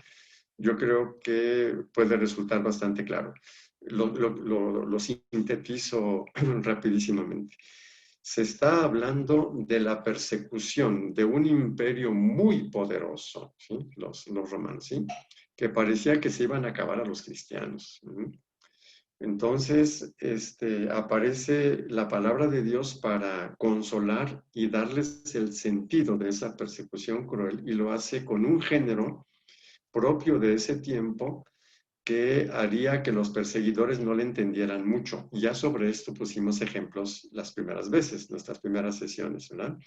Yo creo que puede resultar bastante claro. Lo sintetizo rapidísimamente. Se está hablando de la persecución de un imperio muy poderoso, ¿sí? Los romanos, ¿sí? Que parecía que se iban a acabar a los cristianos. Entonces, aparece la palabra de Dios para consolar y darles el sentido de esa persecución cruel, y lo hace con un género propio de ese tiempo que haría que los perseguidores no le entendieran mucho. Y ya sobre esto pusimos ejemplos las primeras veces, nuestras primeras sesiones, ¿verdad?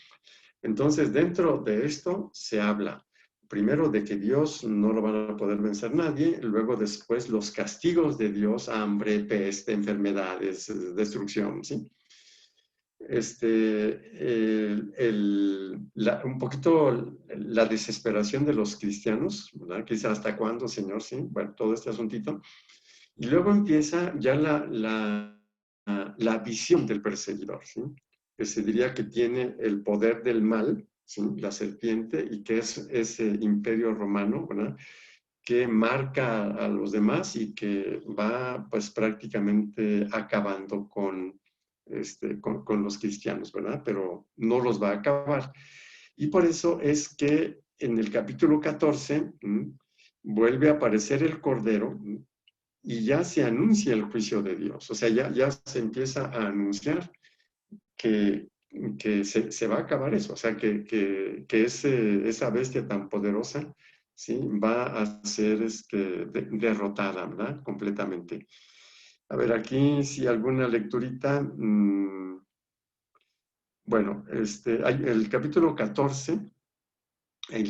Entonces, dentro de esto se habla primero de que Dios no lo van a poder vencer nadie, luego después los castigos de Dios, hambre, peste, enfermedades, destrucción, ¿sí? Un poquito la desesperación de los cristianos, ¿verdad? Que dice, ¿hasta cuándo, Señor? Sí, bueno, todo este asuntito. Y luego empieza ya la visión del perseguidor, ¿sí? Que se diría que tiene el poder del mal, ¿sí? La serpiente, y que es ese imperio romano, ¿verdad? Que marca a los demás y que va pues prácticamente acabando con los cristianos, ¿verdad? Pero no los va a acabar. Y por eso es que en el capítulo 14 vuelve a aparecer el Cordero y ya se anuncia el juicio de Dios. O sea, ya se empieza a anunciar que, que se va a acabar eso. O sea, que esa bestia tan poderosa, ¿sí? Va a ser derrotada, ¿verdad? Completamente. A ver, aquí sí alguna lecturita. Bueno, hay el capítulo 14,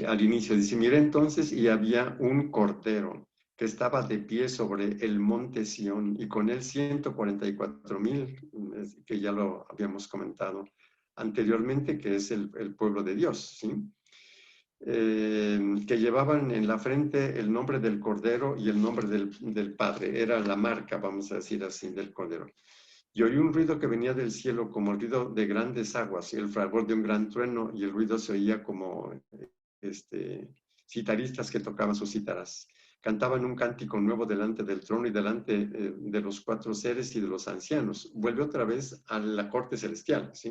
al inicio, dice, mira entonces, y había un cordero que estaba de pie sobre el monte Sión, y con él 144,000, que ya lo habíamos comentado anteriormente, que es el pueblo de Dios, ¿sí? Que llevaban en la frente el nombre del Cordero y el nombre del Padre. Era la marca, vamos a decir así, del Cordero. Y oí un ruido que venía del cielo como el ruido de grandes aguas y el fragor de un gran trueno, y el ruido se oía como citaristas que tocaban sus cítaras. Cantaban un cántico nuevo delante del trono y delante de los cuatro seres y de los ancianos. Vuelve otra vez a la corte celestial, ¿sí?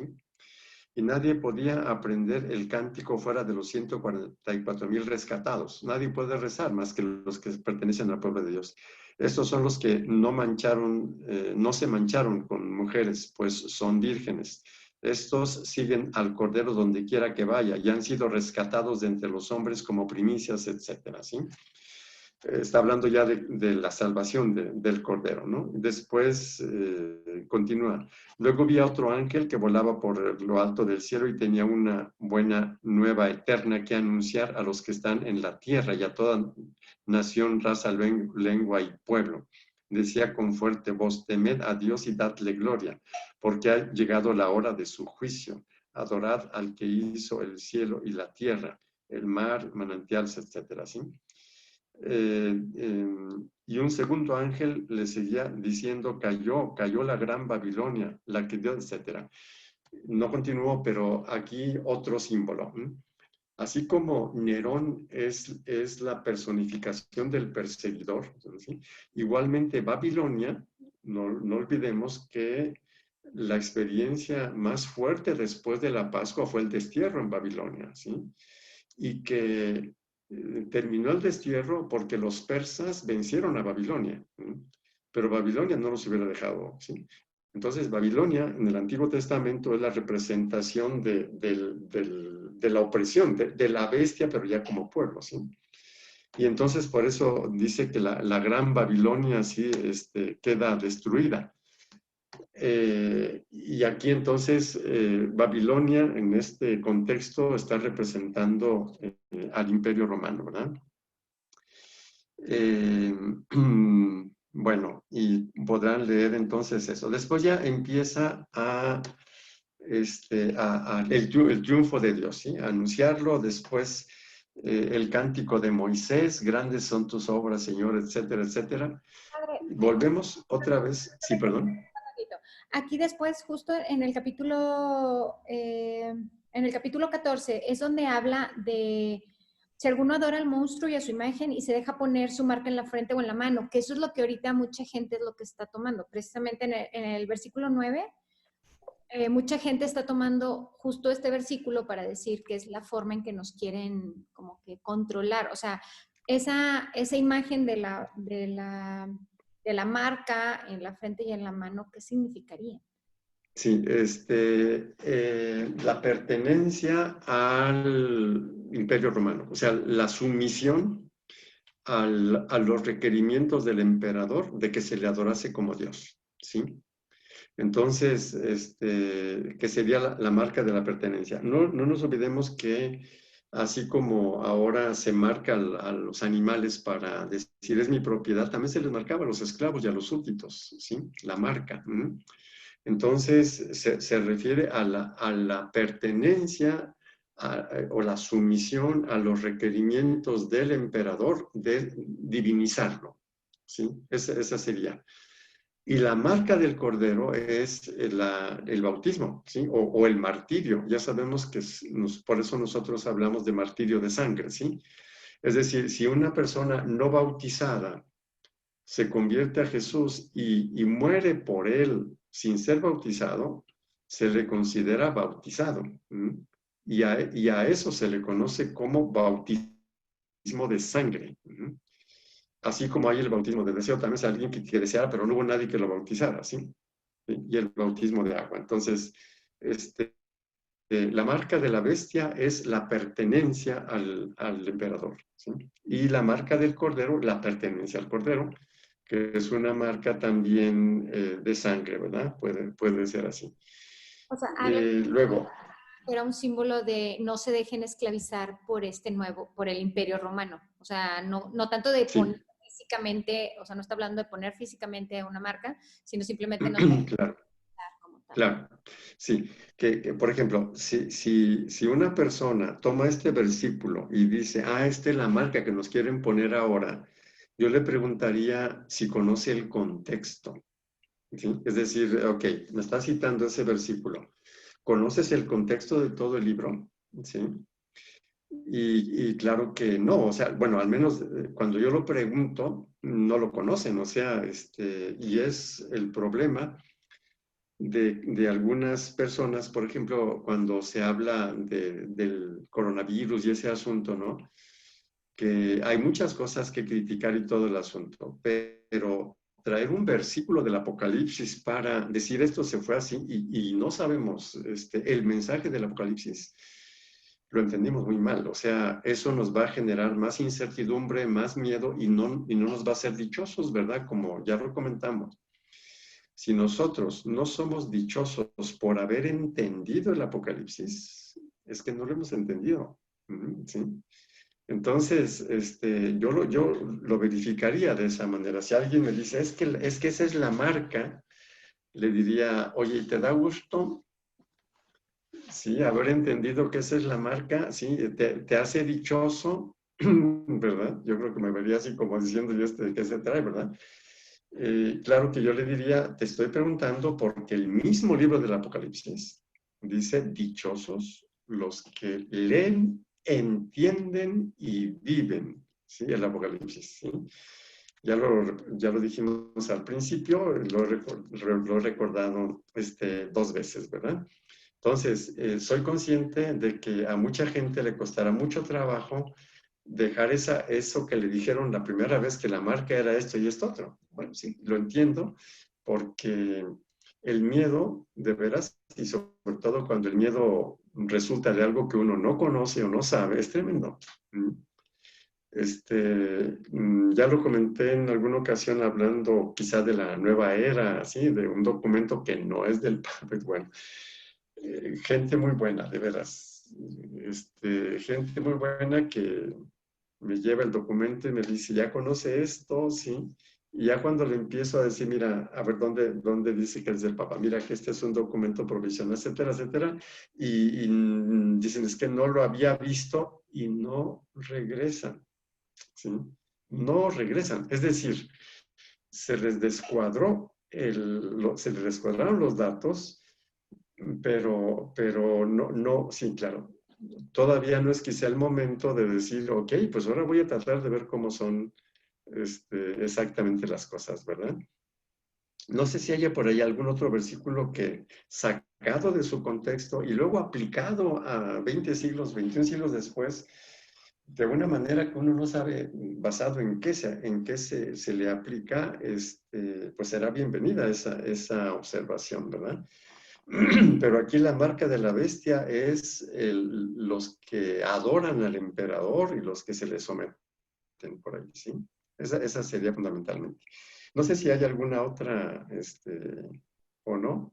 Y nadie podía aprender el cántico fuera de los 144,000 rescatados. Nadie puede rezar más que los que pertenecen al pueblo de Dios. Estos son los que no se mancharon con mujeres, pues son vírgenes. Estos siguen al Cordero donde quiera que vaya y han sido rescatados de entre los hombres como primicias, etcétera, ¿sí? Está hablando ya de la salvación del Cordero, ¿no? Después continúa. Luego vi a otro ángel que volaba por lo alto del cielo y tenía una buena nueva eterna que anunciar a los que están en la tierra y a toda nación, raza, lengua y pueblo. Decía con fuerte voz, temed a Dios y dadle gloria, porque ha llegado la hora de su juicio. Adorad al que hizo el cielo y la tierra, el mar, manantiales, etcétera, ¿sí? Y un segundo ángel le seguía diciendo, cayó la gran Babilonia, la que dio, etc. No continuó, pero aquí otro símbolo. Así como Nerón es la personificación del perseguidor, ¿sí? Igualmente Babilonia, no olvidemos que la experiencia más fuerte después de la Pascua fue el destierro en Babilonia, ¿sí? Y que terminó el destierro porque los persas vencieron a Babilonia, pero Babilonia no los hubiera dejado, ¿sí? Entonces, Babilonia en el Antiguo Testamento es la representación de la opresión, de la bestia, pero ya como pueblo, ¿sí? Y entonces por eso dice que la gran Babilonia sí, queda destruida. Y aquí entonces Babilonia en este contexto está representando al Imperio Romano, ¿verdad? Bueno, y podrán leer entonces eso. Después ya empieza el triunfo de Dios, ¿sí? A anunciarlo, después el cántico de Moisés, grandes son tus obras, Señor, etcétera, etcétera. Padre, Volvemos otra vez, sí, perdón. aquí después, justo en el capítulo 14, es donde habla de si alguno adora al monstruo y a su imagen y se deja poner su marca en la frente o en la mano, que eso es lo que ahorita mucha gente es lo que está tomando. Precisamente en el versículo 9, mucha gente está tomando justo este versículo para decir que es la forma en que nos quieren como que controlar. O sea, esa imagen de la marca en la frente y en la mano, ¿qué significaría? Sí, la pertenencia al Imperio Romano, o sea, la sumisión a los requerimientos del emperador de que se le adorase como Dios, ¿sí? Entonces, que sería la marca de la pertenencia. No nos olvidemos que así como ahora se marca a los animales para decir es mi propiedad, también se les marcaba a los esclavos y a los súbditos, ¿sí? La marca. Entonces, se refiere a la pertenencia o la sumisión a los requerimientos del emperador de divinizarlo, ¿sí? Esa sería. Y la marca del Cordero es el bautismo, ¿sí? O el martirio. Ya sabemos que por eso nosotros hablamos de martirio de sangre, ¿sí? Es decir, si una persona no bautizada se convierte a Jesús y muere por él sin ser bautizado, se le considera bautizado. Y a eso se le conoce como bautismo de sangre. Así como hay el bautismo de deseo, también es alguien que deseara, pero no hubo nadie que lo bautizara, ¿sí? Y el bautismo de agua. Entonces, la marca de la bestia es la pertenencia al emperador, ¿sí? Y la marca del cordero, la pertenencia al cordero, que es una marca también de sangre, ¿verdad? Puede ser así. O sea, Luego, era un símbolo de no se dejen esclavizar por por el Imperio Romano. O sea, no tanto de sí, poner físicamente, o sea, no está hablando de poner físicamente una marca, sino simplemente no claro. como tal. Claro, sí, que, por ejemplo, si una persona toma este versículo y dice, esta es la marca que nos quieren poner ahora, yo le preguntaría si conoce el contexto, ¿sí? Es decir, ok, me está citando ese versículo, ¿conoces el contexto de todo el libro? ¿Sí? Y claro que no, o sea, bueno, al menos cuando yo lo pregunto, no lo conocen, o sea, y es el problema de algunas personas, por ejemplo, cuando se habla del coronavirus y ese asunto, ¿no? Que hay muchas cosas que criticar y todo el asunto, pero traer un versículo del Apocalipsis para decir esto se fue así y no sabemos el mensaje del Apocalipsis, lo entendimos muy mal. O sea, eso nos va a generar más incertidumbre, más miedo y no nos va a hacer dichosos, ¿verdad? Como ya lo comentamos. Si nosotros no somos dichosos por haber entendido el Apocalipsis, es que no lo hemos entendido. ¿Sí? Entonces, yo lo verificaría de esa manera. Si alguien me dice, es que esa es la marca, le diría, oye, ¿te da gusto? Sí, haber entendido que esa es la marca, sí, te hace dichoso, ¿verdad? Yo creo que me vería así como diciendo, ¿y qué se trae, verdad? Claro que yo le diría, te estoy preguntando porque el mismo libro del Apocalipsis dice, dichosos los que leen, entienden y viven, ¿sí? El Apocalipsis, ¿sí? Ya lo dijimos al principio, lo he recordado 2 veces, ¿verdad? Entonces, soy consciente de que a mucha gente le costará mucho trabajo dejar eso que le dijeron la primera vez, que la marca era esto y esto otro. Bueno, sí, lo entiendo, porque el miedo, de veras, y sobre todo cuando el miedo resulta de algo que uno no conoce o no sabe, es tremendo. Ya lo comenté en alguna ocasión hablando quizá de la nueva era, así, de un documento que no es del Papa. Bueno, gente muy buena, de veras. Gente muy buena que me lleva el documento y me dice, ¿ya conoce esto? Sí. Y ya cuando le empiezo a decir, mira, a ver, ¿dónde dice que es del Papa? Mira, que este es un documento provisional, etcétera, etcétera. Y dicen, es que no lo había visto y no regresan. ¿Sí? No regresan. Es decir, se les descuadró se les descuadraron los datos, pero no, sí, claro. Todavía no es quizá el momento de decir, ok, pues ahora voy a tratar de ver cómo son exactamente las cosas, ¿verdad? No sé si haya por ahí algún otro versículo que sacado de su contexto y luego aplicado a 20 siglos, 21 siglos después, de una manera que uno no sabe basado en qué se le aplica, pues será bienvenida esa observación, ¿verdad? Pero aquí la marca de la bestia es los que adoran al emperador y los que se le someten por ahí, ¿sí? Esa sería fundamentalmente. No sé si hay alguna otra, o no.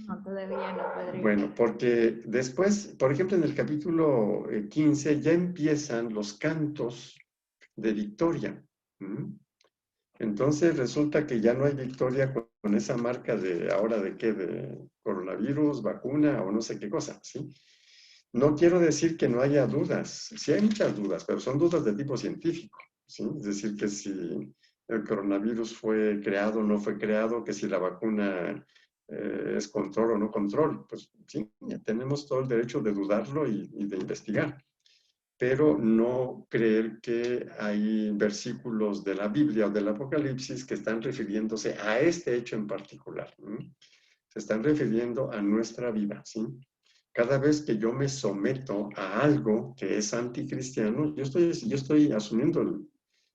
No, todavía no, padre. Bueno, porque después, por ejemplo, en el capítulo 15 ya empiezan los cantos de victoria. Entonces resulta que ya no hay victoria con esa marca de ahora de qué, de coronavirus, vacuna o no sé qué cosa, ¿sí? No quiero decir que no haya dudas, sí hay muchas dudas, pero son dudas de tipo científico, ¿sí? Es decir, que si el coronavirus fue creado o no fue creado, que si la vacuna es control o no control, pues sí, tenemos todo el derecho de dudarlo y de investigar, pero no creer que hay versículos de la Biblia o del Apocalipsis que están refiriéndose a este hecho en particular. Se están refiriendo a nuestra vida, ¿sí? Cada vez que yo me someto a algo que es anticristiano, yo estoy asumiendo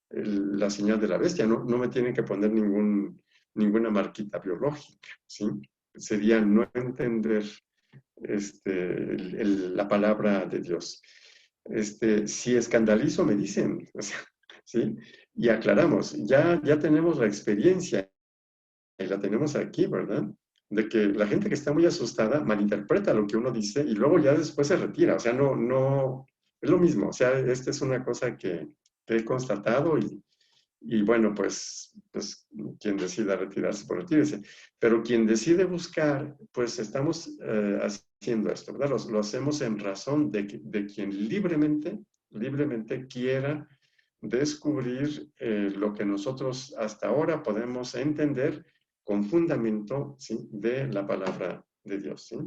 la señal de la bestia, no me tienen que poner ninguna marquita biológica, ¿sí? Sería no entender la palabra de Dios. Si escandalizo, me dicen, o sea, ¿sí? Y aclaramos, ya tenemos la experiencia y la tenemos aquí, ¿verdad? De que la gente que está muy asustada malinterpreta lo que uno dice y luego ya después se retira, o sea, no, es lo mismo, o sea, esta es una cosa que he constatado y bueno, pues quien decida retirarse, pues retírese. Pero quien decide buscar, pues estamos haciendo esto, ¿verdad? Lo hacemos en razón de quien libremente quiera descubrir lo que nosotros hasta ahora podemos entender con fundamento, ¿sí? De la palabra de Dios, ¿sí?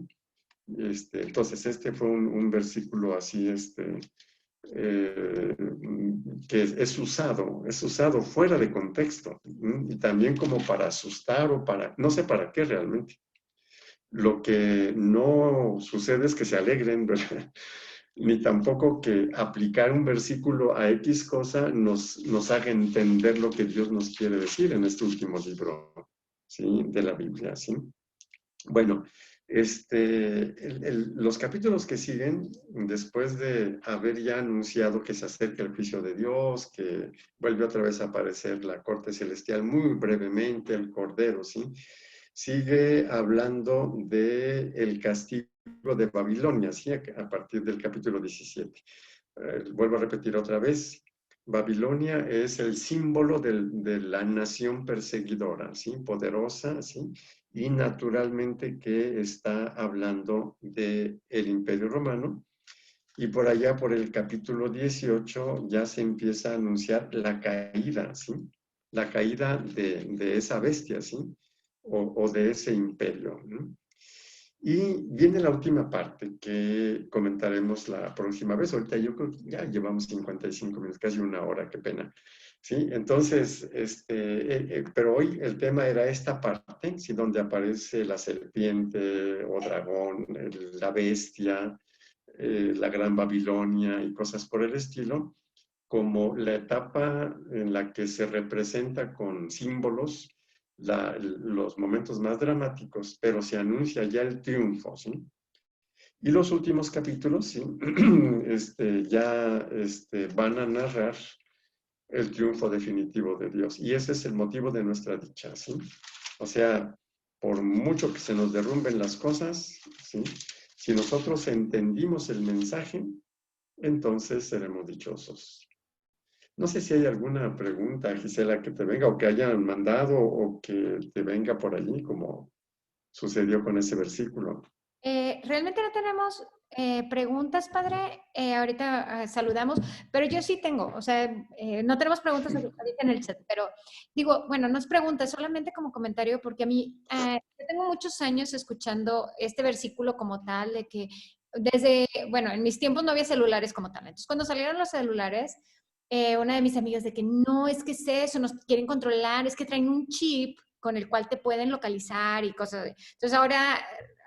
Entonces, este fue un versículo así, eh, que es usado fuera de contexto, y también como para asustar o para, no sé para qué realmente. Lo que no sucede es que se alegren, ¿verdad? Ni tampoco que aplicar un versículo a X cosa nos haga entender lo que Dios nos quiere decir en este último libro, ¿sí? De la Biblia, ¿sí? Bueno, los capítulos que siguen, después de haber ya anunciado que se acerca el juicio de Dios, que vuelve otra vez a aparecer la corte celestial, muy brevemente, el Cordero, ¿sí? Sigue hablando del castigo de Babilonia, ¿sí? A partir del capítulo 17. Vuelvo a repetir otra vez, Babilonia es el símbolo de la nación perseguidora, ¿sí? Poderosa, ¿sí? Y naturalmente que está hablando del Imperio Romano. Y por allá, por el capítulo 18, ya se empieza a anunciar la caída, ¿sí? La caída de esa bestia, ¿sí? O de ese imperio, ¿no? Y viene la última parte que comentaremos la próxima vez. Ahorita yo creo que ya llevamos 55 minutos, casi una hora, qué pena. ¿Sí? Entonces, pero hoy el tema era esta parte, ¿sí? Donde aparece la serpiente o dragón, la bestia, la gran Babilonia y cosas por el estilo. como la etapa en la que se representa con símbolos los momentos más dramáticos, pero se anuncia ya el triunfo, ¿sí? Y los últimos capítulos, ¿sí? Van a narrar el triunfo definitivo de Dios. Y ese es el motivo de nuestra dicha, ¿sí? O sea, por mucho que se nos derrumben las cosas, ¿sí? Si nosotros entendimos el mensaje, entonces seremos dichosos. No sé si hay alguna pregunta, Gisela, que te venga o que hayan mandado o que te venga por allí, como sucedió con ese versículo. Realmente no tenemos preguntas, padre. Ahorita saludamos, pero yo sí tengo, o sea, no tenemos preguntas ahorita en el chat, pero digo, bueno, no es pregunta, solamente como comentario, porque a mí, yo tengo muchos años escuchando este versículo como tal, de que desde, bueno, en mis tiempos no había celulares como tal. Entonces, cuando salieron los celulares, una de mis amigas de que no, es que es eso, nos quieren controlar, es que traen un chip con el cual te pueden localizar y cosas. Entonces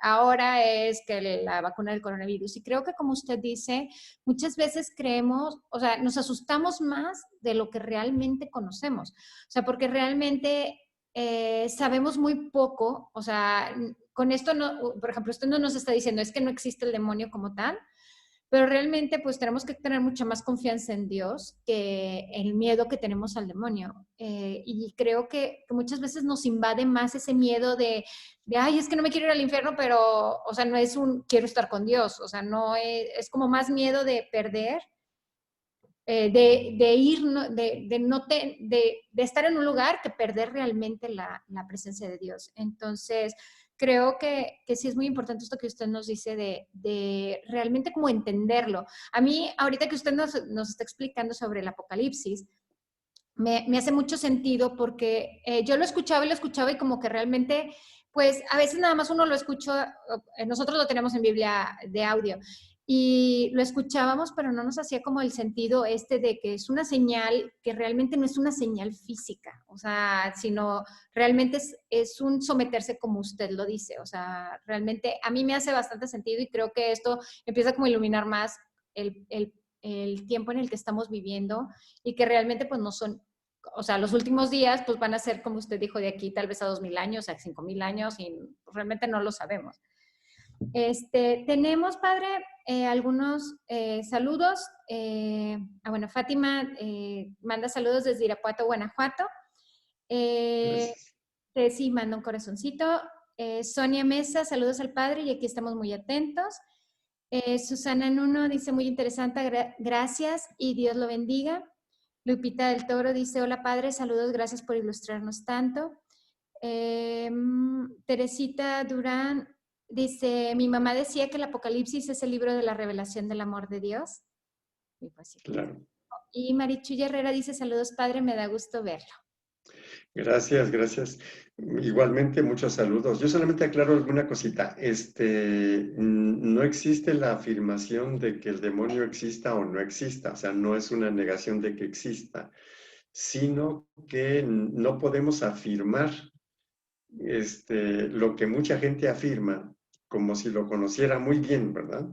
ahora es que la vacuna del coronavirus. Y creo que como usted dice, muchas veces creemos, o sea, nos asustamos más de lo que realmente conocemos. O sea, porque realmente sabemos muy poco. O sea, con esto no, por ejemplo, usted no nos está diciendo es que no existe el demonio como tal, pero realmente pues tenemos que tener mucha más confianza en Dios que el miedo que tenemos al demonio. Y creo que muchas veces nos invade más ese miedo ay, es que no me quiero ir al infierno, pero, o sea, no es un quiero estar con Dios, o sea, no es como más miedo de perder, de ir, de estar en un lugar que perder realmente la presencia de Dios. Entonces, creo que sí es muy importante esto que usted nos dice de realmente como entenderlo. A mí, ahorita que usted nos está explicando sobre el Apocalipsis, me hace mucho sentido porque yo lo escuchaba y como que realmente, pues a veces nada más uno lo escucha, nosotros lo tenemos en Biblia de audio y lo escuchábamos, pero no nos hacía como el sentido este de que es una señal que realmente no es una señal física, o sea, sino realmente es un someterse como usted lo dice, o sea, realmente a mí me hace bastante sentido y creo que esto empieza como a iluminar más el tiempo en el que estamos viviendo y que realmente pues no son, o sea, los últimos días pues van a ser, como usted dijo, de aquí tal vez a 2000 años, a 5000 años y realmente no lo sabemos. Tenemos, padre, algunos saludos. Bueno, Fátima manda saludos desde Irapuato, Guanajuato. Gracias. Sí, manda un corazoncito. Sonia Mesa, saludos al padre y aquí estamos muy atentos. Susana Nuno dice muy interesante, gracias y Dios lo bendiga. Lupita del Toro dice, hola padre, saludos, gracias por ilustrarnos tanto. Teresita Durán dice, mi mamá decía que el Apocalipsis es el libro de la revelación del amor de Dios. Y pues sí. Claro. Y Marichu Herrera dice, saludos padre, me da gusto verlo. Gracias, gracias. Igualmente, muchos saludos. Yo solamente aclaro alguna cosita. No existe la afirmación de que el demonio exista o no exista, o sea, no es una negación de que exista, sino que no podemos afirmar lo que mucha gente afirma como si lo conociera muy bien, ¿verdad?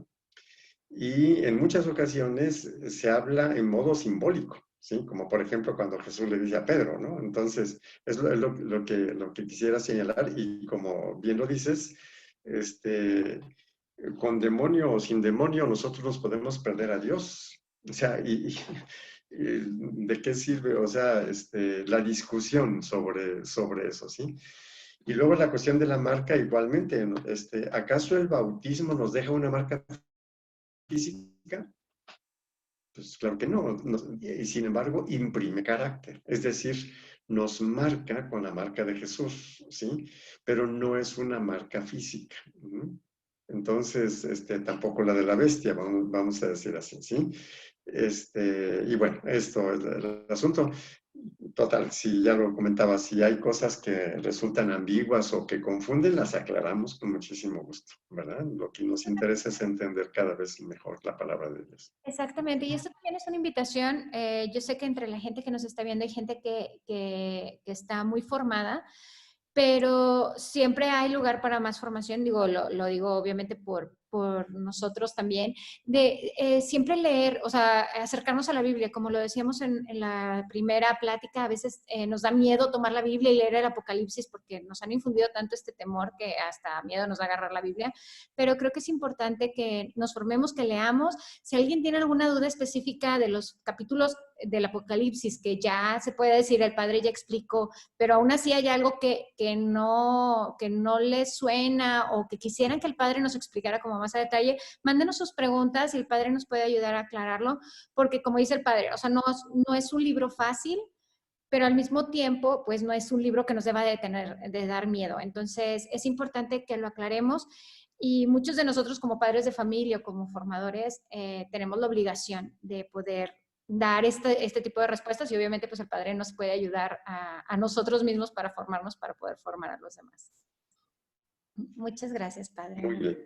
Y en muchas ocasiones se habla en modo simbólico, ¿sí? Como por ejemplo cuando Jesús le dice a Pedro, ¿no? Entonces, es lo que quisiera señalar y como bien lo dices, con demonio o sin demonio nosotros nos podemos perder a Dios. O sea, ¿de qué sirve? O sea, la discusión sobre eso, ¿sí? Y luego la cuestión de la marca igualmente, ¿no? ¿Acaso el bautismo nos deja una marca física? Pues claro que no, y sin embargo imprime carácter, es decir, nos marca con la marca de Jesús, ¿sí? Pero no es una marca física. ¿No? Entonces, tampoco la de la bestia, vamos a decir así, ¿sí? Y bueno, esto es el asunto. Total, si ya lo comentaba, si hay cosas que resultan ambiguas o que confunden, las aclaramos con muchísimo gusto, ¿verdad? Lo que nos interesa es entender cada vez mejor la palabra de Dios. Exactamente, y esto también es una invitación. Yo sé que entre la gente que nos está viendo hay gente que está muy formada, pero siempre hay lugar para más formación. Digo, lo digo obviamente por nosotros también, de siempre leer, o sea, acercarnos a la Biblia, como lo decíamos en la primera plática, a veces nos da miedo tomar la Biblia y leer el Apocalipsis porque nos han infundido tanto este temor que hasta miedo nos da agarrar la Biblia, pero creo que es importante que nos formemos, que leamos. Si alguien tiene alguna duda específica de los capítulos del Apocalipsis, que ya se puede decir, el padre ya explicó, pero aún así hay algo que no les suena o que quisieran que el padre nos explicara como más a detalle, mándenos sus preguntas y el padre nos puede ayudar a aclararlo, porque como dice el padre, o sea, no es un libro fácil, pero al mismo tiempo, pues no es un libro que nos deba de dar miedo. Entonces, es importante que lo aclaremos y muchos de nosotros como padres de familia o como formadores tenemos la obligación de poder dar este tipo de respuestas y obviamente pues el padre nos puede ayudar a nosotros mismos para formarnos, para poder formar a los demás. Muchas gracias, padre. Muy bien.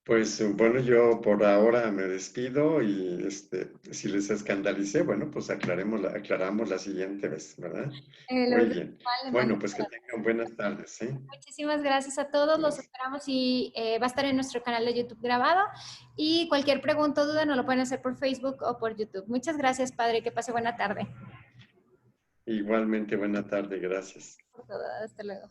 Pues bueno, yo por ahora me despido y si les escandalicé, bueno, pues aclaramos la siguiente vez, ¿verdad? Muy bien. Bueno, pues que tengan buenas tardes, ¿eh? Muchísimas gracias a todos, los Gracias. esperamos y va a estar en nuestro canal de YouTube grabado y cualquier pregunta o duda nos lo pueden hacer por Facebook o por YouTube. Muchas gracias, padre, que pase buena tarde. Igualmente, buena tarde, gracias. Por todo, hasta luego.